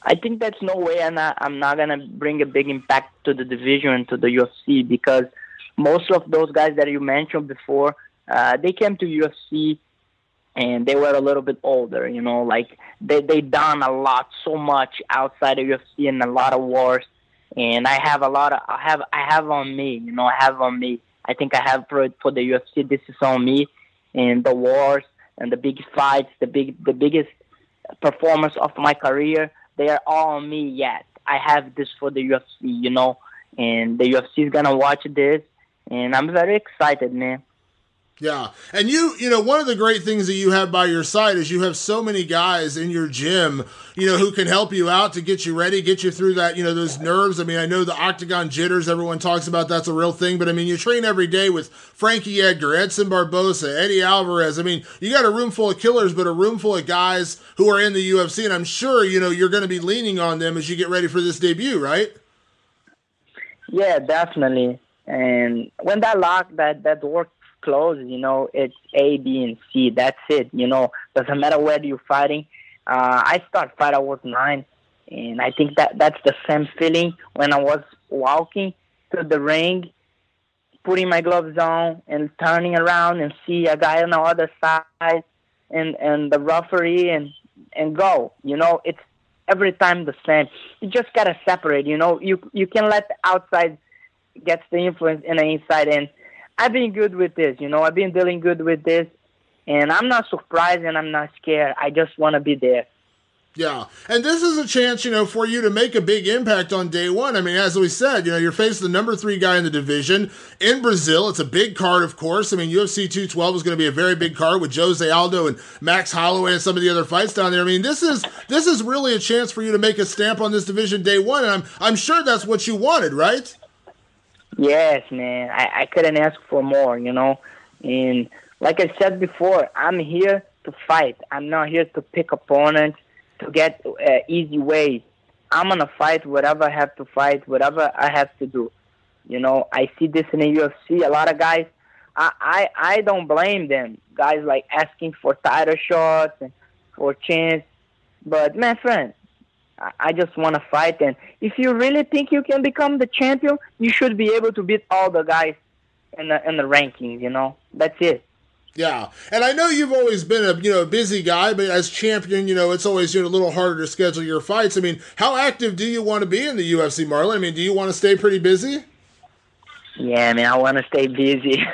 I think that's no way I'm not going to bring a big impact to the division and to the UFC, because most of those guys that you mentioned before, they came to UFC and they were a little bit older, like they done a lot, so much outside of UFC and a lot of wars. And I have on me. I think I have for the UFC. This is on me, and the wars and the big fights, the biggest performance of my career. They are all on me yet. I have this for the UFC, and the UFC is gonna watch this, and I'm very excited, man. Yeah. And one of the great things that you have by your side is you have so many guys in your gym, who can help you out to get you ready, get you through that, those nerves. I mean, I know the octagon jitters, everyone talks about, that's a real thing, but I mean, you train every day with Frankie Edgar, Edson Barbosa, Eddie Alvarez. I mean, you got a room full of killers, but a room full of guys who are in the UFC, and I'm sure, you're going to be leaning on them as you get ready for this debut, right? Yeah, definitely. And when that door close, it's A, B, and C. That's it. Doesn't matter where you're fighting. I started fight. I was 9, and I think that's the same feeling when I was walking to the ring, putting my gloves on and turning around and see a guy on the other side and the referee and go. It's every time the same. You just gotta separate. You can let the outside get the influence in the inside, and I've been good with this, I've been dealing good with this, and I'm not surprised and I'm not scared. I just want to be there. Yeah, and this is a chance, for you to make a big impact on day one. I mean, as we said, you're facing the number 3 guy in the division in Brazil. It's a big card, of course. I mean, UFC 212 is going to be a very big card with Jose Aldo and Max Holloway and some of the other fights down there. I mean, this is really a chance for you to make a stamp on this division day one, and I'm sure that's what you wanted, right? Yes, man. I couldn't ask for more, And like I said before, I'm here to fight. I'm not here to pick opponents, to get easy ways. I'm going to fight whatever I have to fight, whatever I have to do. You know, I see this in the UFC. A lot of guys, I don't blame them. Guys like asking for title shots and for chance. But, my friend, I just want to fight. And if you really think you can become the champion, you should be able to beat all the guys in the rankings, you know. That's it. Yeah, and I know you've always been a busy guy, but as champion, it's always a little harder to schedule your fights. I mean, how active do you want to be in the UFC, Marlon? I mean, do you want to stay pretty busy? Yeah, man, I want to stay busy.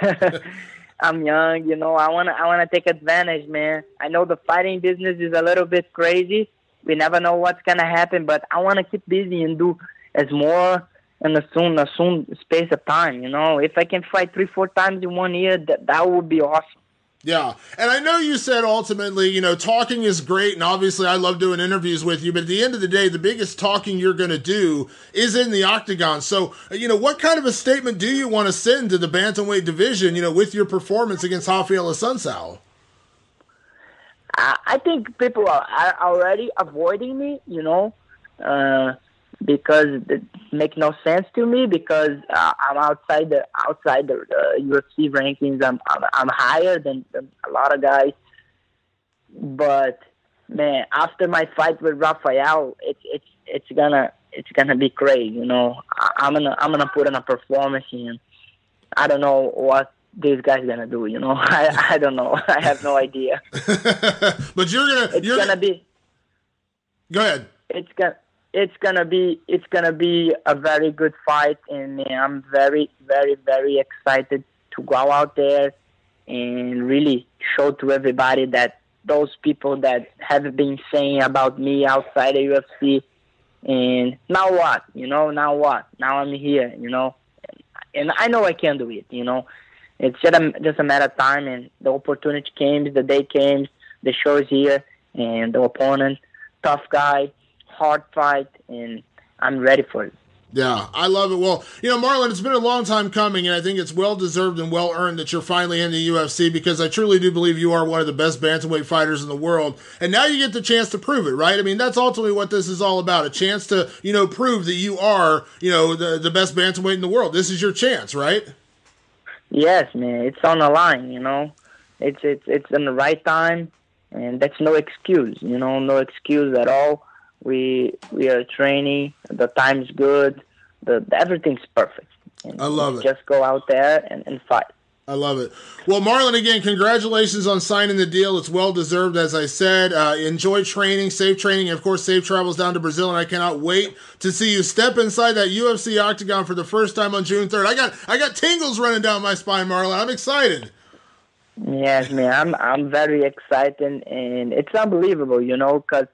I'm young, I want to take advantage, man. I know the fighting business is a little bit crazy. We never know what's gonna happen, but I want to keep busy and do as more in a soon space of time. If I can fight 3-4 times in 1 year, that would be awesome. Yeah, and I know you said ultimately, talking is great, and obviously I love doing interviews with you, but at the end of the day, the biggest talking you're going to do is in the octagon. So, what kind of a statement do you want to send to the bantamweight division, with your performance against Rafael Assunção? I think people are already avoiding me, because it makes no sense to me, because I'm outside the UFC rankings. I'm higher than a lot of guys. But man, after my fight with Rafael, it's gonna be crazy. I'm gonna put in a performance, and I don't know what this guy's gonna do. I don't know. I have no idea. But you're gonna be. Go ahead. It's gonna be a very good fight, and I'm very, very, very excited to go out there and really show to everybody that those people that have been saying about me outside the UFC, and now what? Now what? Now I'm here, and I know I can do it. It's just a matter of time, and the opportunity came, the day came, the show is here, and the opponent, tough guy, hard fight, and I'm ready for it. Yeah, I love it. Well, Marlon, it's been a long time coming, and I think it's well-deserved and well-earned that you're finally in the UFC, because I truly do believe you are one of the best bantamweight fighters in the world, and now you get the chance to prove it, right? I mean, that's ultimately what this is all about, a chance to, prove that you are, the best bantamweight in the world. This is your chance, right? Yes, man, it's on the line, It's in the right time, and that's no excuse, no excuse at all. We are training. The time's good. Everything's perfect. And I love it. Just go out there and fight. I love it. Well, Marlon, again, congratulations on signing the deal. It's well-deserved, as I said. Enjoy training, safe training, and, of course, safe travels down to Brazil, and I cannot wait to see you step inside that UFC octagon for the first time on June 3rd. I got tingles running down my spine, Marlon. I'm excited. Yes, man. I'm very excited, and it's unbelievable, because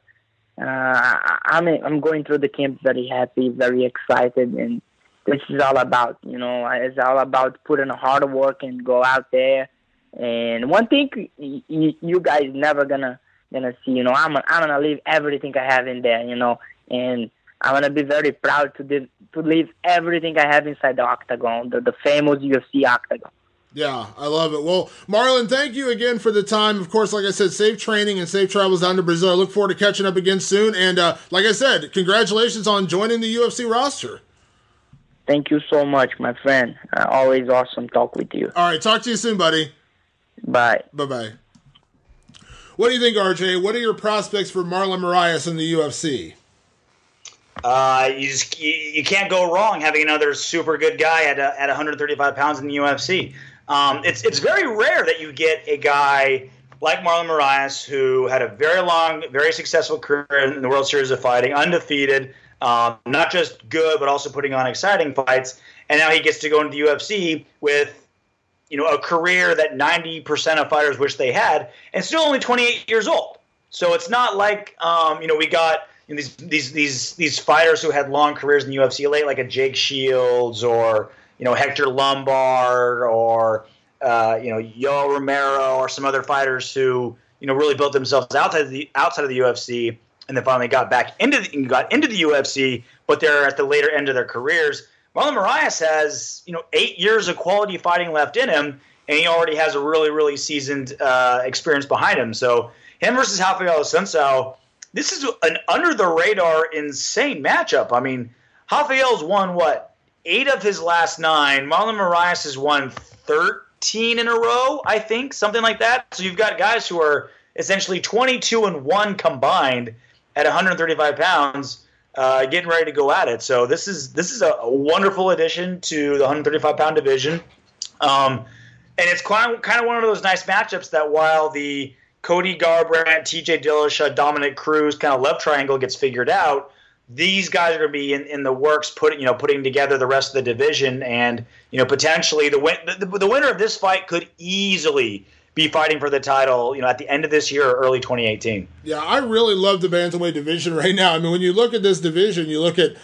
I'm going through the camp very happy, very excited, and this is all about, it's all about putting hard work and go out there. And one thing you guys never gonna see, I'm gonna leave everything I have in there, and I'm gonna be very proud to leave everything I have inside the octagon, the famous UFC octagon. Yeah, I love it. Well, Marlon, thank you again for the time. Of course, like I said, safe training and safe travels down to Brazil. I look forward to catching up again soon. And like I said, congratulations on joining the UFC roster. Thank you so much, my friend. Always awesome talk with you. All right, talk to you soon, buddy. Bye. Bye-bye. What do you think, RJ? What are your prospects for Marlon Moraes in the UFC? You can't go wrong having another super good guy at 135 pounds in the UFC. It's very rare that you get a guy like Marlon Moraes, who had a very long, very successful career in the World Series of Fighting, undefeated, not just good, but also putting on exciting fights. And now he gets to go into the UFC with, a career that 90% of fighters wish they had, and still only 28 years old. So it's not like, we got these fighters who had long careers in the UFC late, like a Jake Shields or, Hector Lombard or, Yoel Romero or some other fighters who, really built themselves outside of the UFC and then finally got into the UFC, but they're at the later end of their careers. Marlon Moraes has, 8 years of quality fighting left in him, and he already has a really, really seasoned experience behind him. So him versus Rafael Assunção, this is an under-the-radar, insane matchup. I mean, Rafael's won, 8 of his last 9. Marlon Moraes has won 13 in a row, I think, something like that. So you've got guys who are essentially 22-1 combined at 135 pounds, getting ready to go at it. So this is a wonderful addition to the 135-pound division. And it's kind of one of those nice matchups that while the Cody Garbrandt, TJ Dillashaw, Dominic Cruz kind of love triangle gets figured out, these guys are going to be in the works putting together the rest of the division, and potentially the winner of this fight could easily be fighting for the title, at the end of this year or early 2018. Yeah, I really love the bantamweight division right now. I mean, when you look at this division, you look at,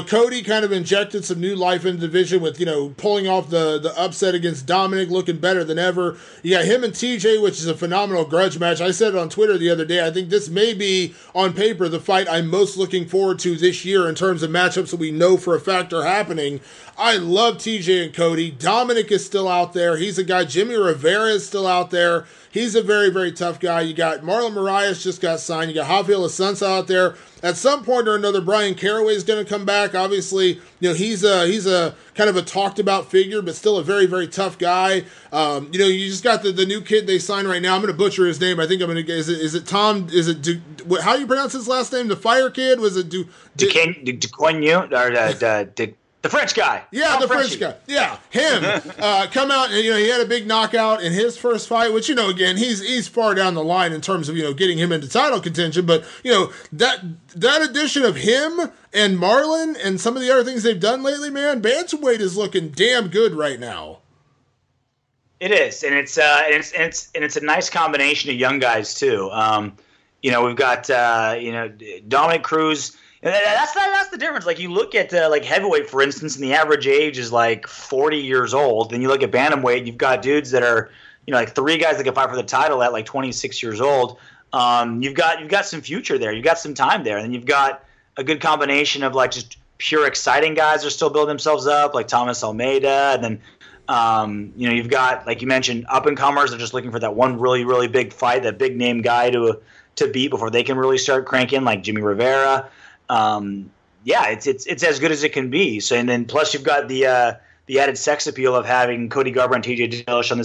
Cody kind of injected some new life into the division with, pulling off the upset against Dominic, looking better than ever. You got him and TJ, which is a phenomenal grudge match. I said it on Twitter the other day. I think this may be, on paper, the fight I'm most looking forward to this year in terms of matchups that we know for a fact are happening. I love TJ and Cody. Dominic is still out there. He's a guy. Jimmy Rivera is still out there. He's a very, very tough guy. You got Marlon Moraes just got signed. You got Rafael Assunção out there. At some point or another, Brian Caraway is going to come back. Obviously, he's a kind of a talked about figure, but still a very, very tough guy. You just got the new kid they signed right now. I'm going to butcher his name. I think I'm going to get. Is it Tom? Is it how do you pronounce his last name? The Fire Kid? Was it The French guy. Yeah, Tom the French guy. Yeah, him. Come out and, he had a big knockout in his first fight, which, again, he's far down the line in terms of, getting him into title contention. But, that addition of him and Marlon and some of the other things they've done lately, man, bantamweight is looking damn good right now. It is, and it's a nice combination of young guys too. We've got Dominic Cruz. That's the difference. Like, you look at like heavyweight, for instance, and the average age is like 40 years old. Then you look at bantamweight, you've got dudes that are like 3 guys that can fight for the title at like 26 years old. You've got some future there. You've got some time there, and then you've got a good combination of like just pure exciting guys that are still building themselves up, like Thomas Almeida, and then you've got, like you mentioned, up and comers that are just looking for that one really, really big fight, that big name guy to beat before they can really start cranking, like Jimmy Rivera. It's as good as it can be. So, and then plus you've got the added sex appeal of having Cody Garbrandt and TJ Dillashaw on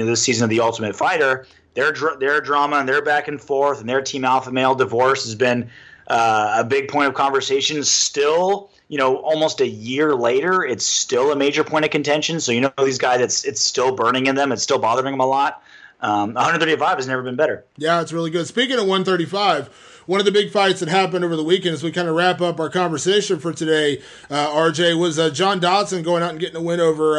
this season of The Ultimate Fighter. Their drama and their back and forth and their team alpha male divorce has been a big point of conversation. Still, almost a year later, it's still a major point of contention. So these guys, it's still burning in them. It's still bothering them a lot. 135 has never been better. Yeah, it's really good. Speaking of 135. One of the big fights that happened over the weekend as we kind of wrap up our conversation for today, RJ, was John Dodson going out and getting a win over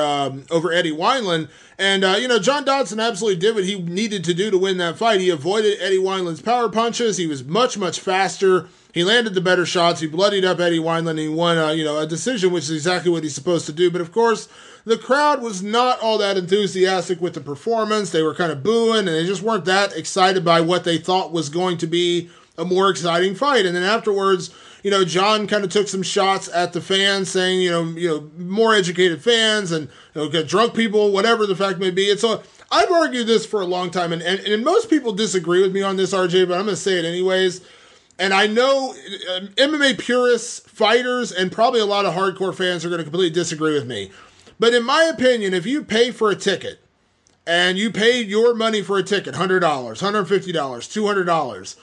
Eddie Wineland. And, John Dodson absolutely did what he needed to do to win that fight. He avoided Eddie Wineland's power punches. He was much, much faster. He landed the better shots. He bloodied up Eddie Wineland. And he won, a decision, which is exactly what he's supposed to do. But, of course, the crowd was not all that enthusiastic with the performance. They were kind of booing, and they just weren't that excited by what they thought was going to be a more exciting fight. And then afterwards, John kind of took some shots at the fans, saying, more educated fans and drunk people, whatever the fact may be. And so I've argued this for a long time, and most people disagree with me on this, RJ, but I'm going to say it anyways. And I know MMA purists, fighters, and probably a lot of hardcore fans are going to completely disagree with me. But in my opinion, if you pay for a ticket, and you paid your money for a ticket, $100, $150, $200,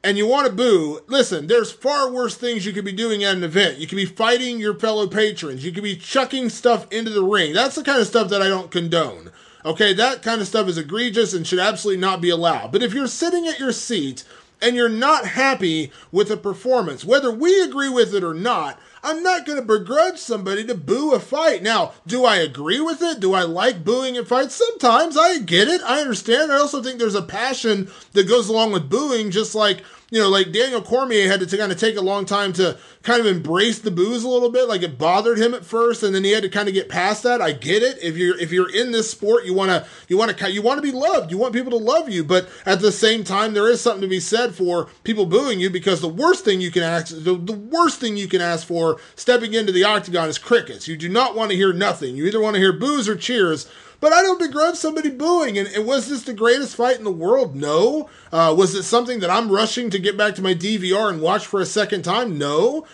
and you want to boo, listen, there's far worse things you could be doing at an event. You could be fighting your fellow patrons. You could be chucking stuff into the ring. That's the kind of stuff that I don't condone. Okay, that kind of stuff is egregious and should absolutely not be allowed. But if you're sitting at your seat and you're not happy with the performance, whether we agree with it or not, I'm not going to begrudge somebody to boo a fight. Now, do I agree with it? Do I like booing at fights? Sometimes. I get it. I understand. I also think there's a passion that goes along with booing, just like, like Daniel Cormier had to kind of take a long time to kind of embrace the boos a little bit. Like, it bothered him at first, and then he had to kind of get past that. I get it. If you're in this sport, you want to be loved. You want people to love you, but at the same time, there is something to be said for people booing you, because the worst thing you can ask for stepping into the octagon is crickets. You do not want to hear nothing. You either want to hear boos or cheers. But I don't begrudge somebody booing. And was this the greatest fight in the world? No. Was it something that I'm rushing to get back to my DVR and watch for a second time? No.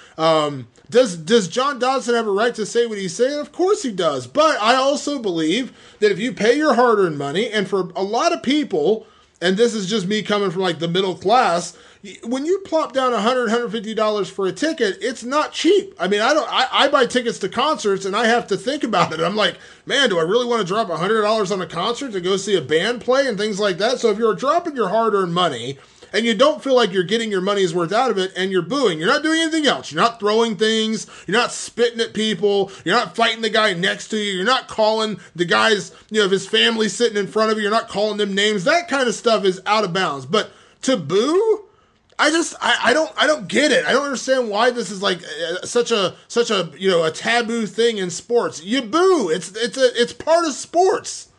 Does John Dodson have a right to say what he's saying? Of course he does. But I also believe that if you pay your hard-earned money, and for a lot of people, and this is just me coming from like the middle class, when you plop down $100, $150 for a ticket, it's not cheap. I mean, I buy tickets to concerts and I have to think about it. I'm like, man, do I really want to drop $100 on a concert to go see a band play and things like that? So if you're dropping your hard-earned money and you don't feel like you're getting your money's worth out of it and you're booing, you're not doing anything else. You're not throwing things. You're not spitting at people. You're not fighting the guy next to you. You're not calling the guys, if his family's sitting in front of you, you're not calling them names. That kind of stuff is out of bounds. But to boo, I don't get it. I don't understand why this is like such a a taboo thing in sports. You boo. It's part of sports.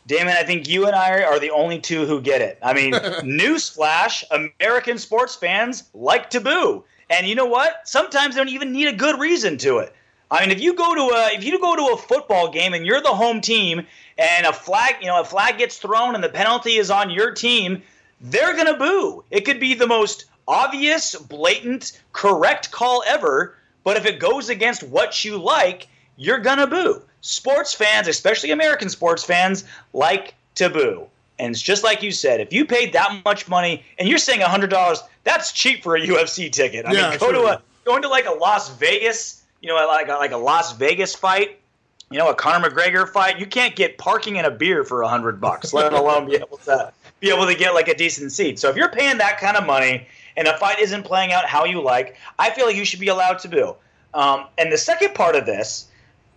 Damon, I think you and I are the only two who get it. I mean, newsflash, American sports fans like to boo. And you know what? Sometimes they don't even need a good reason to it. I mean, if you go to a football game and you're the home team and a flag gets thrown and the penalty is on your team, they're going to boo. It could be the most obvious, blatant, correct call ever, but if it goes against what you like, you're going to boo. Sports fans, especially American sports fans, like to boo. And it's just like you said, if you paid that much money, and you're saying $100, that's cheap for a UFC ticket. I mean, going to like a Las Vegas, like a Las Vegas fight, a Conor McGregor fight, you can't get parking and a beer for $100, let alone be able to get like a decent seat. So if you're paying that kind of money and a fight isn't playing out how you like, I feel like you should be allowed to boo. And the second part of this,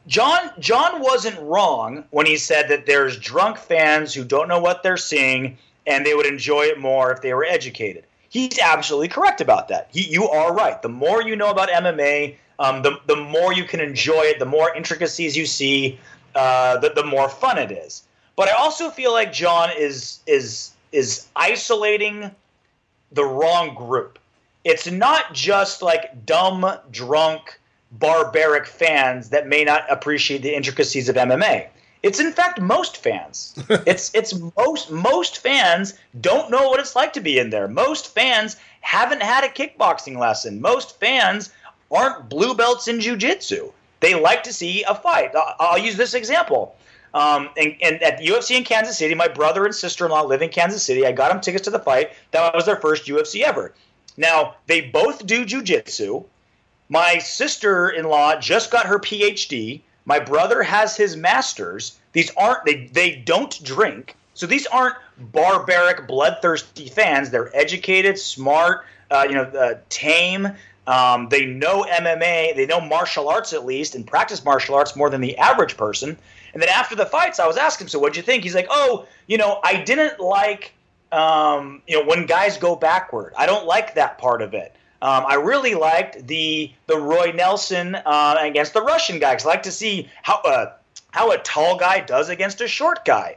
John wasn't wrong when he said that there's drunk fans who don't know what they're seeing and they would enjoy it more if they were educated. He's absolutely correct about that. You are right. The more you know about MMA, the more you can enjoy it, the more intricacies you see, the more fun it is. But I also feel like John is isolating the wrong group. It's not just like dumb, drunk, barbaric fans that may not appreciate the intricacies of MMA. It's in fact most fans. It's most fans don't know what it's like to be in there. Most fans haven't had a kickboxing lesson. Most fans aren't blue belts in jiu-jitsu. They like to see a fight. I'll use this example. And at UFC in Kansas City, my brother and sister-in-law live in Kansas City. I got them tickets to the fight. That was their first UFC ever. Now, they both do jiu-jitsu. My sister-in-law just got her PhD. My brother has his master's. These aren't they don't drink. So these aren't barbaric, bloodthirsty fans. They're educated, smart, tame. They know MMA. They know martial arts at least and practice martial arts more than the average person. And then after the fights, I was asking him, so what'd you think? He's like, I didn't like, when guys go backward. I don't like that part of it. I really liked the Roy Nelson against the Russian guy, because I like to see how a tall guy does against a short guy.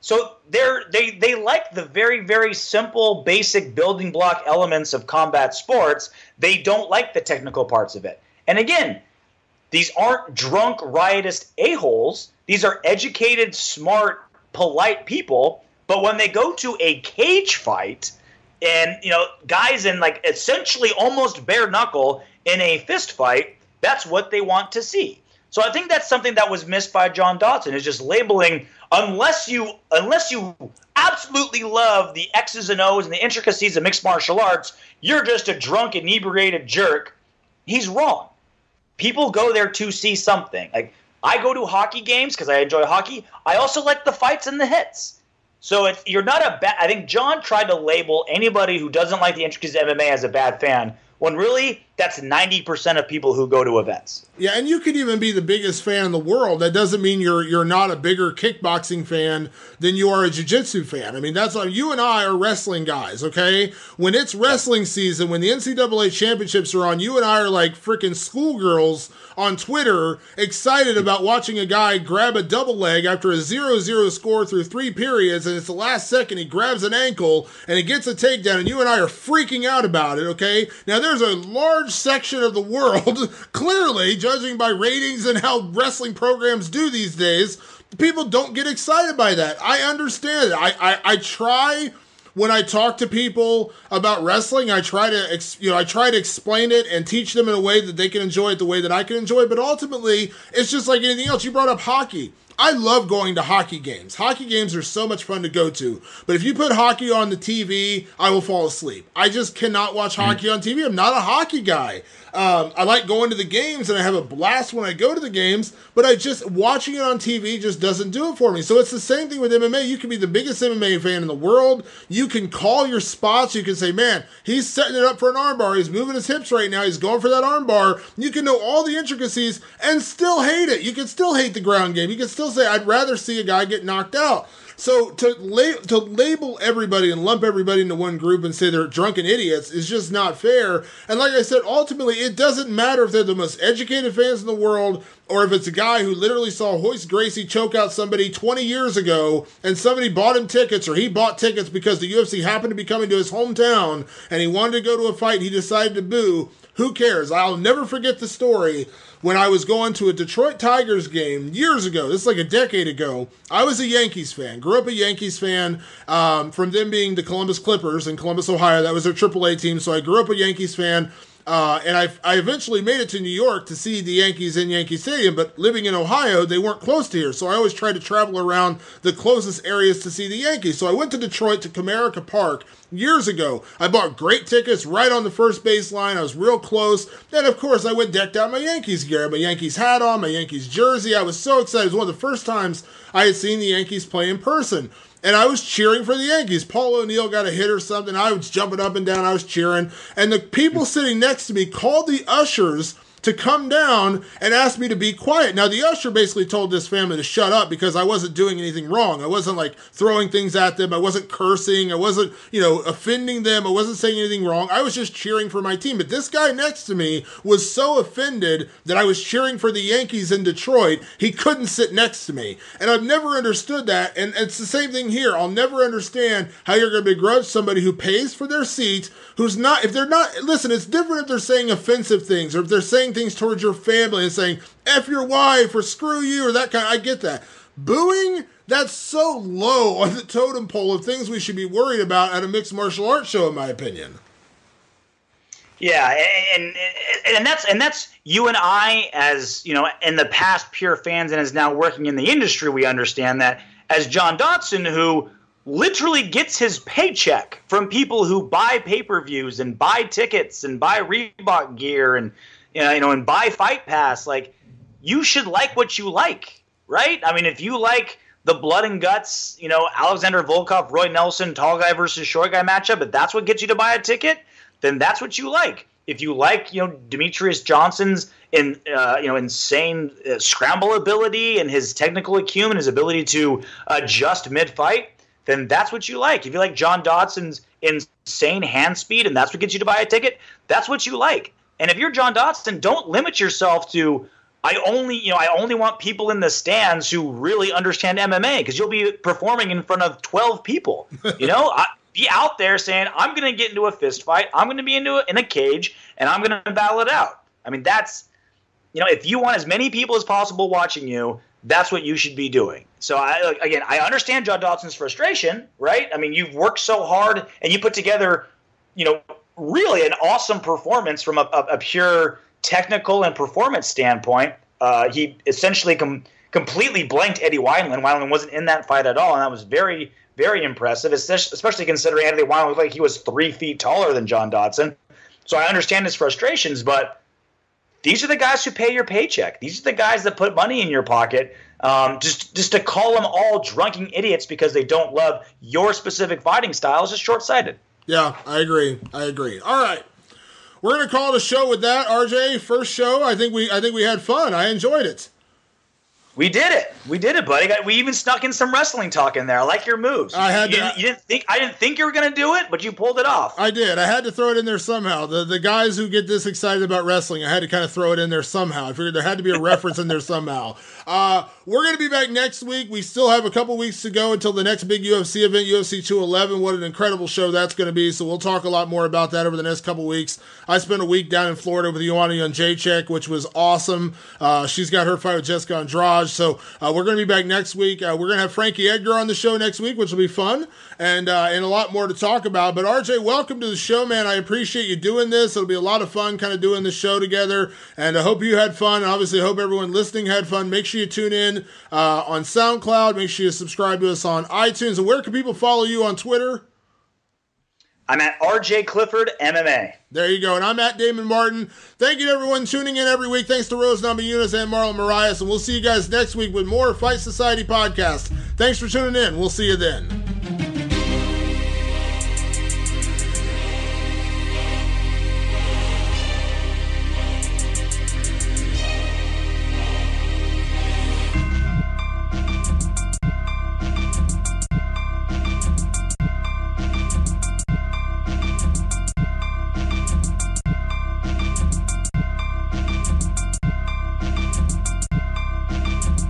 So they like the very, very simple, basic building block elements of combat sports. They don't like the technical parts of it. And again, these aren't drunk, riotous a-holes. These are educated, smart, polite people. But when they go to a cage fight and, guys in like essentially almost bare knuckle in a fist fight, that's what they want to see. So I think that's something that was missed by John Dodson, is just labeling, unless you absolutely love the X's and O's and the intricacies of mixed martial arts, you're just a drunk, inebriated jerk. He's wrong. People go there to see something. Like, I go to hockey games because I enjoy hockey. I also like the fights and the hits. So you're not a bad. I think John tried to label anybody who doesn't like the intricacies of MMA as a bad fan, when really that's 90% of people who go to events. Yeah, and you could even be the biggest fan in the world. That doesn't mean you're not a bigger kickboxing fan than you are a jiu-jitsu fan. I mean, that's why you and I are wrestling guys, okay? When it's wrestling season, when the NCAA championships are on, you and I are like freaking schoolgirls on Twitter, excited about watching a guy grab a double leg after a 0-0 score through 3 periods, and it's the last second, he grabs an ankle, and he gets a takedown, and you and I are freaking out about it, okay? Now, there's a large section of the world, clearly, judging by ratings and how wrestling programs do these days, people don't get excited by that. I understand it. I try. When I talk to people about wrestling, I try to explain it and teach them in a way that they can enjoy it the way that I can enjoy it. But ultimately, it's just like anything else. You brought up hockey. I love going to hockey games. Hockey games are so much fun to go to. But if you put hockey on the TV, I will fall asleep. I just cannot watch hockey on TV. I'm not a hockey guy. I like going to the games, and I have a blast when I go to the games, but watching it on TV just doesn't do it for me. So it's the same thing with MMA. You can be the biggest MMA fan in the world. You can call your spots. You can say, man, he's setting it up for an armbar. He's moving his hips right now. He's going for that armbar. You can know all the intricacies and still hate it. You can still hate the ground game. You can still say, I'd rather see a guy get knocked out. So to label everybody and lump everybody into one group and say they're drunken idiots is just not fair. And like I said, ultimately, it doesn't matter if they're the most educated fans in the world or if it's a guy who literally saw Hoist Gracie choke out somebody 20 years ago and somebody bought him tickets, or he bought tickets because the UFC happened to be coming to his hometown and he wanted to go to a fight and he decided to boo. Who cares? I'll never forget the story. When I was going to a Detroit Tigers game years ago, this is like a decade ago, I was a Yankees fan. Grew up a Yankees fan from them being the Columbus Clippers in Columbus, Ohio. That was their AAA team, so I grew up a Yankees fan. And I eventually made it to New York to see the Yankees in Yankee Stadium, but living in Ohio, they weren't close to here. So I always tried to travel around the closest areas to see the Yankees. So I went to Detroit to Comerica Park years ago. I bought great tickets right on the first baseline. I was real close. And of course, I went decked out my Yankees gear. I had my Yankees hat on, my Yankees jersey. I was so excited. It was one of the first times I had seen the Yankees play in person. And I was cheering for the Yankees. Paul O'Neill got a hit or something. I was jumping up and down. I was cheering. And the people sitting next to me called the ushers to come down and ask me to be quiet. Now, the usher basically told this family to shut up because I wasn't doing anything wrong. I wasn't like throwing things at them. I wasn't cursing. I wasn't, offending them. I wasn't saying anything wrong. I was just cheering for my team. But this guy next to me was so offended that I was cheering for the Yankees in Detroit, he couldn't sit next to me. And I've never understood that. And it's the same thing here. I'll never understand how you're going to begrudge somebody who pays for their seat, who's not, if they're not, listen, it's different if they're saying offensive things or if they're saying things towards your family and saying F your wife or screw you or that kind. I get that. Booing, that's so low on the totem pole of things we should be worried about at a mixed martial arts show, in my opinion. Yeah, and that's you and I, as in the past pure fans and as now working in the industry, we understand that as John Dodson, who literally gets his paycheck from people who buy pay-per-views and buy tickets and buy Reebok gear and and buy Fight Pass. Like, you should like what you like, right? I mean, if you like the blood and guts, Alexander Volkov, Roy Nelson, tall guy versus short guy matchup, if that's what gets you to buy a ticket, then that's what you like. If you like, Demetrius Johnson's insane scramble ability and his technical acumen, his ability to adjust mid-fight, then that's what you like. If you like John Dodson's insane hand speed and that's what gets you to buy a ticket, that's what you like. And if you're John Dodson, don't limit yourself to I only want people in the stands who really understand MMA, because you'll be performing in front of 12 people. Be out there saying, I'm going to get into a fist fight. I'm going to be in a cage, and I'm going to battle it out. I mean, that's if you want as many people as possible watching you, that's what you should be doing. So I understand John Dodson's frustration, right? I mean, you've worked so hard and you put together, really an awesome performance from a pure technical and performance standpoint. He essentially completely blanked Eddie Wineland. Wineland wasn't in that fight at all, and that was very, very impressive, especially considering Eddie Wineland looked like he was 3 feet taller than John Dodson. So I understand his frustrations, but these are the guys who pay your paycheck. These are the guys that put money in your pocket. Just to call them all drunken idiots because they don't love your specific fighting style is just short-sighted. Yeah, I agree. All right. We're going to call it a show with that, RJ. First show. I think we had fun. I enjoyed it. We did it, buddy. We even snuck in some wrestling talk in there. I like your moves. I didn't think you were going to do it, but you pulled it off. I did. I had to throw it in there somehow. The guys who get this excited about wrestling, I had to kind of throw it in there somehow. I figured there had to be a reference in there somehow. We're going to be back next week. We still have a couple weeks to go until the next big UFC event, UFC 211. What an incredible show that's going to be. So we'll talk a lot more about that over the next couple weeks. I spent a week down in Florida with Ioana Jędrzejczyk, which was awesome. She's got her fight with Jessica Andrade. Raj. So we're going to be back next week. We're going to have Frankie Edgar on the show next week, which will be fun, and a lot more to talk about. But RJ, welcome to the show, man. I appreciate you doing this. It'll be a lot of fun kind of doing the show together, and I hope you had fun. And obviously, I hope everyone listening had fun. Make sure you tune in on SoundCloud. Make sure you subscribe to us on iTunes. And where can people follow you on Twitter? I'm at RJ Clifford MMA. There you go. And I'm at Damon Martin. Thank you to everyone tuning in every week. Thanks to Rose Namajunas and Marlon Moraes. And we'll see you guys next week with more Fight Society podcast. Thanks for tuning in. We'll see you then.